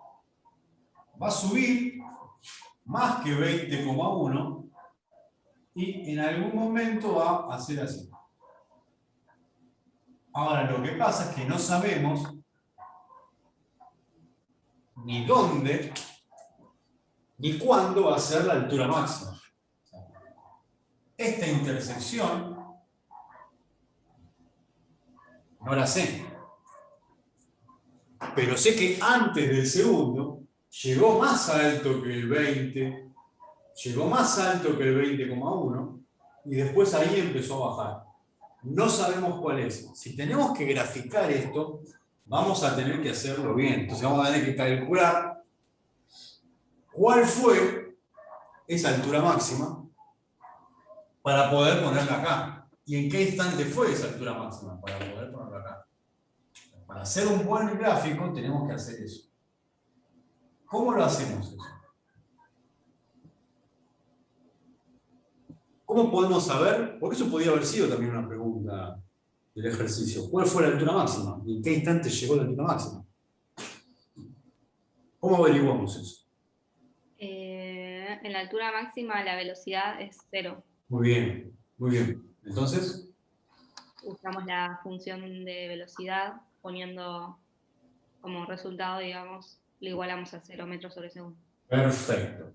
Va a subir más que 20,1 y en algún momento va a ser así. Ahora, lo que pasa es que no sabemos ni dónde ni cuándo va a ser la altura máxima. Esta intersección no la sé. Pero sé que antes del segundo llegó más alto que el 20, llegó más alto que el 20,1 y después ahí empezó a bajar. No sabemos cuál es. Si tenemos que graficar esto, vamos a tener que hacerlo bien. Entonces vamos a tener que calcular cuál fue esa altura máxima para poder ponerla acá. ¿Y en qué instante fue esa altura máxima para poder ponerla acá? Para hacer un buen gráfico tenemos que hacer eso. ¿Cómo lo hacemos eso? ¿Cómo podemos saber? Porque eso podía haber sido también una pregunta del ejercicio. ¿Cuál fue la altura máxima? ¿Y en qué instante llegó la altura máxima? ¿Cómo averiguamos eso? En la altura máxima la velocidad es 0. Muy bien, muy bien. Entonces, Usamos la función de velocidad poniendo como resultado, digamos, lo igualamos a 0 metros sobre segundo. perfecto.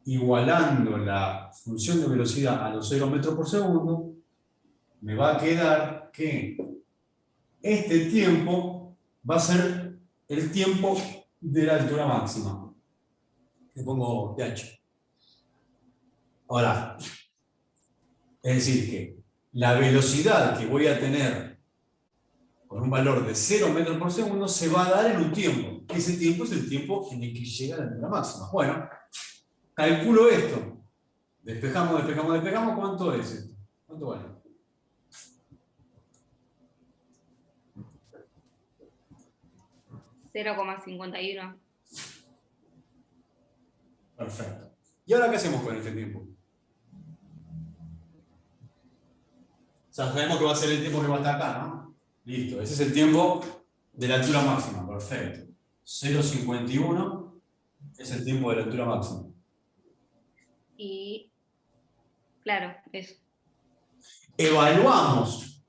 Igualando la función de velocidad a los 0 metros por segundo, me va a quedar que este tiempo va a ser el tiempo de la altura máxima. Le pongo TH. Ahora, es decir que la velocidad que voy a tener con un valor de 0 metros por segundo se va a dar en un tiempo. Ese tiempo es el tiempo en el que llega la altura máxima. Bueno, calculo esto. Despejamos, despejamos, despejamos. ¿Cuánto es esto? ¿Cuánto vale? $0,51. Perfecto. ¿Y ahora qué hacemos con este tiempo? O sea, sabemos que va a ser el tiempo que va a estar acá, ¿no? Listo, ese es el tiempo de la altura máxima. Perfecto. 0,51 es el tiempo de la altura máxima. Y, claro, eso. Evaluamos,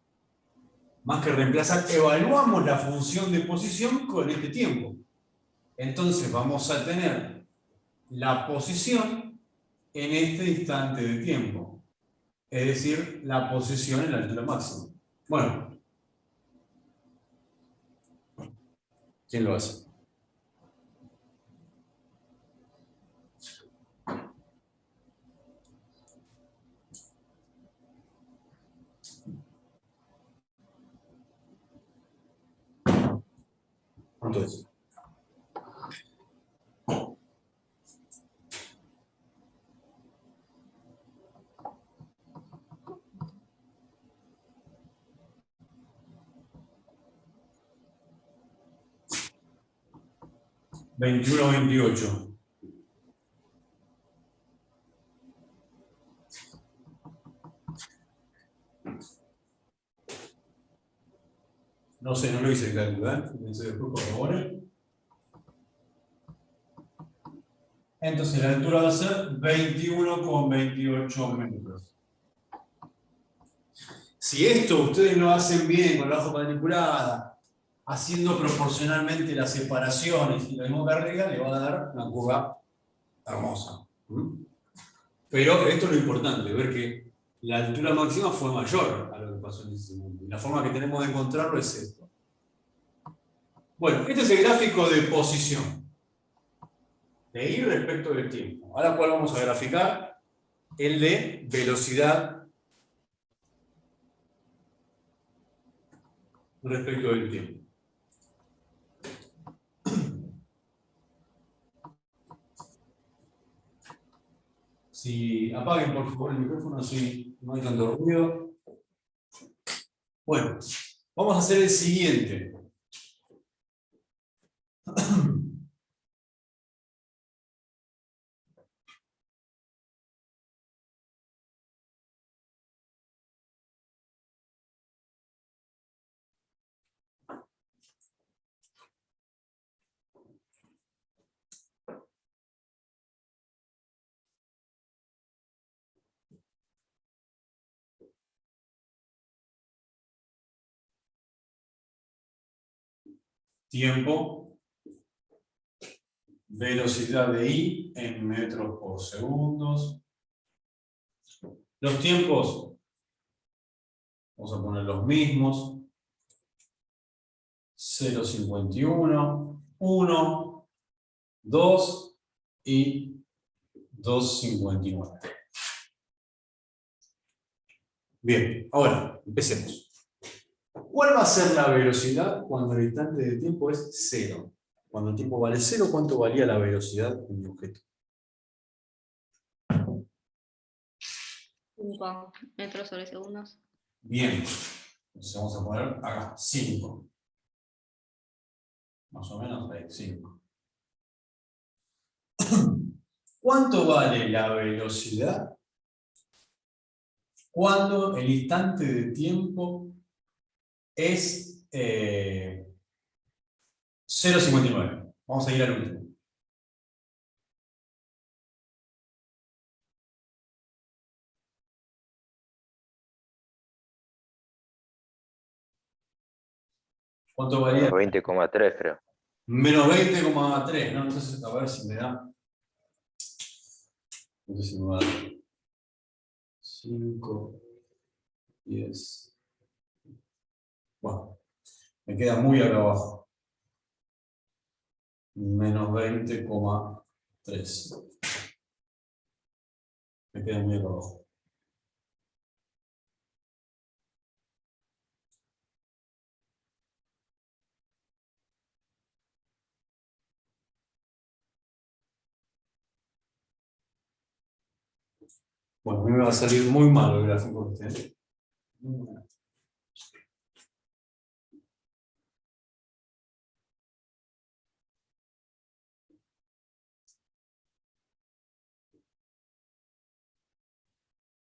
más que reemplazar, evaluamos la función de posición con este tiempo. Entonces vamos a tener la posición en este instante de tiempo. Es decir, la posición en la altura máxima. Bueno. ¿Quién lo hace? ¿Cuánto es? $21,28. No sé, no lo hice el cálculo, ¿eh? Fíjense después por favor. Entonces la altura va a ser 21,28 metros. Si esto ustedes lo hacen bien con la hoja cuadriculada, haciendo proporcionalmente las separaciones y lo mismo que arriba, le va a dar una curva hermosa. Pero esto es lo importante, ver que la altura máxima fue mayor a lo que pasó en ese segundo. Y la forma que tenemos de encontrarlo es esto. Bueno, este es el gráfico de posición. De I respecto del tiempo. Ahora, ¿cuál vamos a graficar? El de velocidad respecto del tiempo. Si apaguen por favor el micrófono, así no hay tanto ruido. Bueno, vamos a hacer el siguiente. Tiempo, velocidad de I en metros por segundos. Los tiempos, vamos a poner los mismos. 0,51, 1, 2 y 2,59. Bien, ahora empecemos. ¿Cuál va a ser la velocidad cuando el instante de tiempo es 0? Cuando el tiempo vale 0, ¿cuánto valía la velocidad de mi objeto? 5 metros sobre segundos. Bien, entonces vamos a poner acá 5. Más o menos ahí, 5. ¿Cuánto vale la velocidad cuando el instante de tiempo es 0,59. Vamos a ir al último. ¿Cuánto varía? 20,3 creo. Menos 20,3, ¿no? Entonces, a ver si me da. No sé si me va a dar. 5, 10. Bueno, me queda muy acá abajo. Menos 20,3. Me queda muy acá abajo. Bueno, a mí me va a salir muy mal el gráfico este.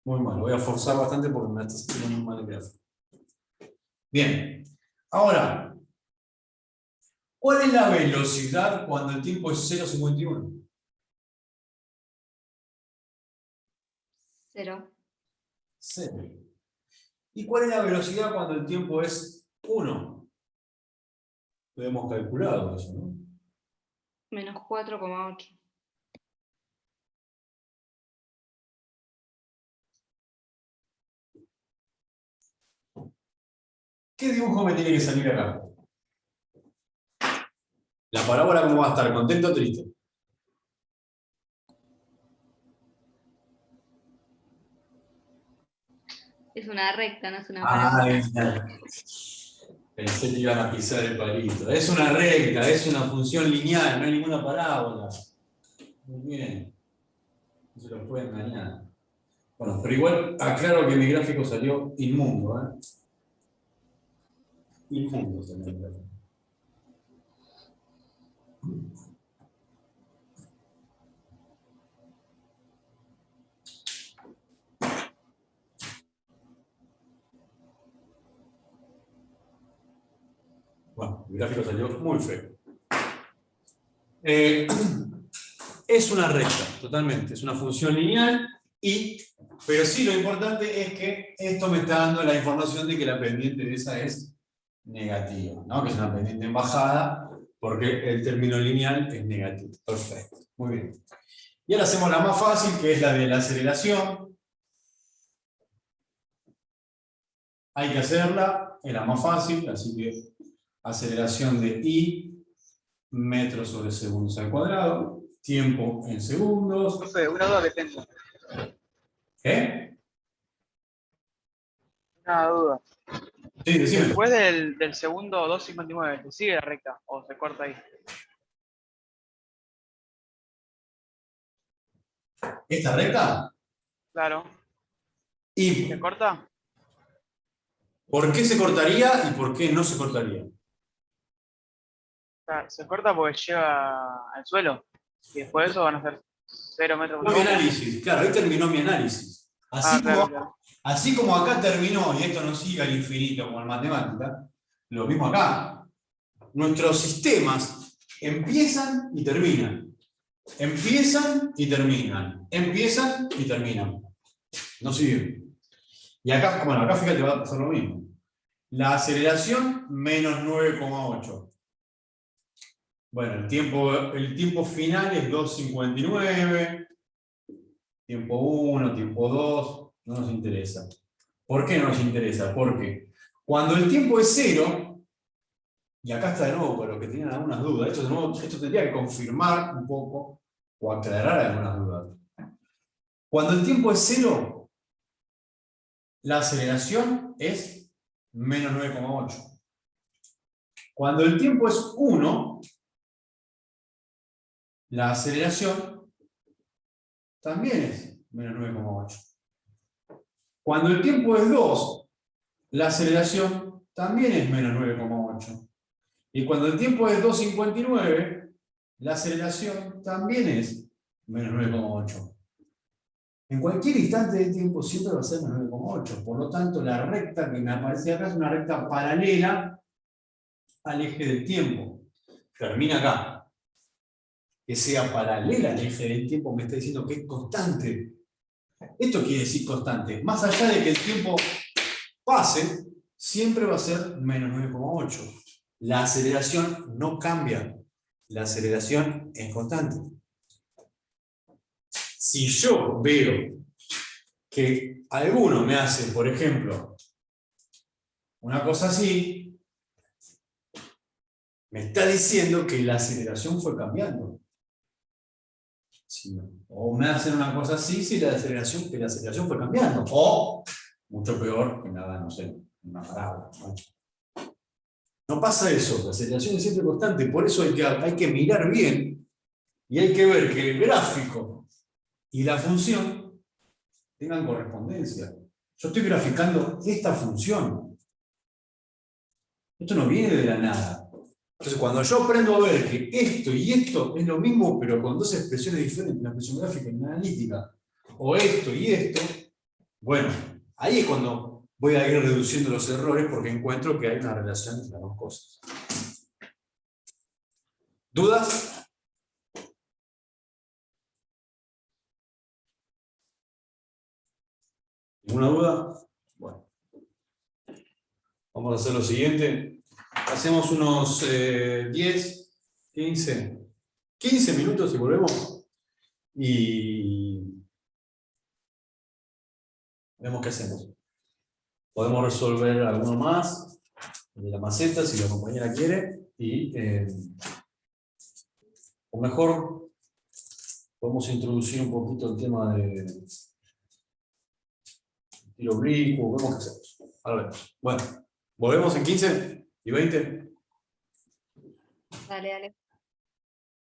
Muy mal, voy a forzar bastante porque me está saliendo muy mal el gráfico. Bien, ahora, ¿cuál es la velocidad cuando el tiempo es 0,51? 0. 0. ¿Y cuál es la velocidad cuando el tiempo es 1? Lo hemos calculado eso, ¿no? Menos 4,8. ¿Qué dibujo me tiene que salir acá? La parábola, ¿cómo va a estar? ¿Contento o triste? Es una recta, no es una parábola. Pensé que iban a pisar el palito. Es una recta, es una función lineal, no hay ninguna parábola. Muy bien. No se los puede engañar. Bueno, pero igual aclaro que mi gráfico salió inmundo, ¿eh? Inmundo salió el gráfico. Bueno, el gráfico salió muy feo. Es una recta, totalmente. Es una función lineal, pero sí lo importante es que esto me está dando la información de que la pendiente de esa es negativa, ¿no? Que es una pendiente en bajada, porque el término lineal es negativo. Perfecto, muy bien. Y ahora hacemos la más fácil, que es la de la aceleración. Hay que hacerla, es la más fácil, así que aceleración de I, metros sobre segundos al cuadrado, tiempo en segundos. Profe, una duda que tengo. ¿Qué? Una duda. Sí, decime. Después del segundo 2,59, ¿se sigue la recta o se corta ahí? ¿Esta recta? Claro. ¿Y ¿Se corta? por qué se cortaría y por qué no se cortaría? Claro, se corta porque llega al suelo. Y después de eso van a ser 0 metros por Mi segundo. análisis, claro, ahí terminó mi análisis. Claro, claro. Así como acá terminó, y esto no sigue al infinito como en matemática, lo mismo acá. Nuestros sistemas empiezan y terminan. Empiezan y terminan. Empiezan y terminan. No siguen. Y acá, bueno, acá fíjate, va a pasar lo mismo. La aceleración, menos 9,8. Bueno, el tiempo final es 2,59. Tiempo 1, tiempo 2, no nos interesa. ¿Por qué no nos interesa? Porque cuando el tiempo es 0, y acá está de nuevo para los que tenían algunas dudas, esto tendría que confirmar un poco o aclarar algunas dudas. Cuando el tiempo es 0, la aceleración es menos 9,8. Cuando el tiempo es 1, la aceleración también es menos 9,8. Cuando el tiempo es 2, la aceleración también es menos 9,8. Y cuando el tiempo es 2,59, la aceleración también es menos 9,8. En cualquier instante de tiempo siempre va a ser menos 9,8. Por lo tanto, la recta que me aparece acá es una recta paralela al eje del tiempo. Termina acá. Que sea paralela al eje del tiempo me está diciendo que es constante. Esto quiere decir constante. Más allá de que el tiempo pase, siempre va a ser menos 9,8. La aceleración no cambia. La aceleración es constante. Si yo veo que alguno me hace, por ejemplo, una cosa así, me está diciendo que la aceleración fue cambiando. Si no, o me hacen una cosa así, si la aceleración fue cambiando. O, mucho peor, que me hagan, no sé, una parábola. No pasa eso, la aceleración es siempre constante, por eso hay que mirar bien y hay que ver que el gráfico y la función tengan correspondencia. Yo estoy graficando esta función. Esto no viene de la nada. Entonces, cuando yo aprendo a ver que esto y esto es lo mismo, pero con dos expresiones diferentes, una expresión gráfica y una analítica, o esto y esto, bueno, ahí es cuando voy a ir reduciendo los errores porque encuentro que hay una relación entre las dos cosas. ¿Dudas? ¿Ninguna duda? Bueno. Vamos a hacer lo siguiente. Hacemos unos 10, 15 minutos y volvemos. Y vemos qué hacemos. Podemos resolver alguno más de la maceta si la compañera quiere. Y o mejor podemos introducir un poquito el tema de tiro oblicuo. Vemos qué hacemos. Ahora vemos. Bueno, volvemos en 15 y 20. Dale, dale.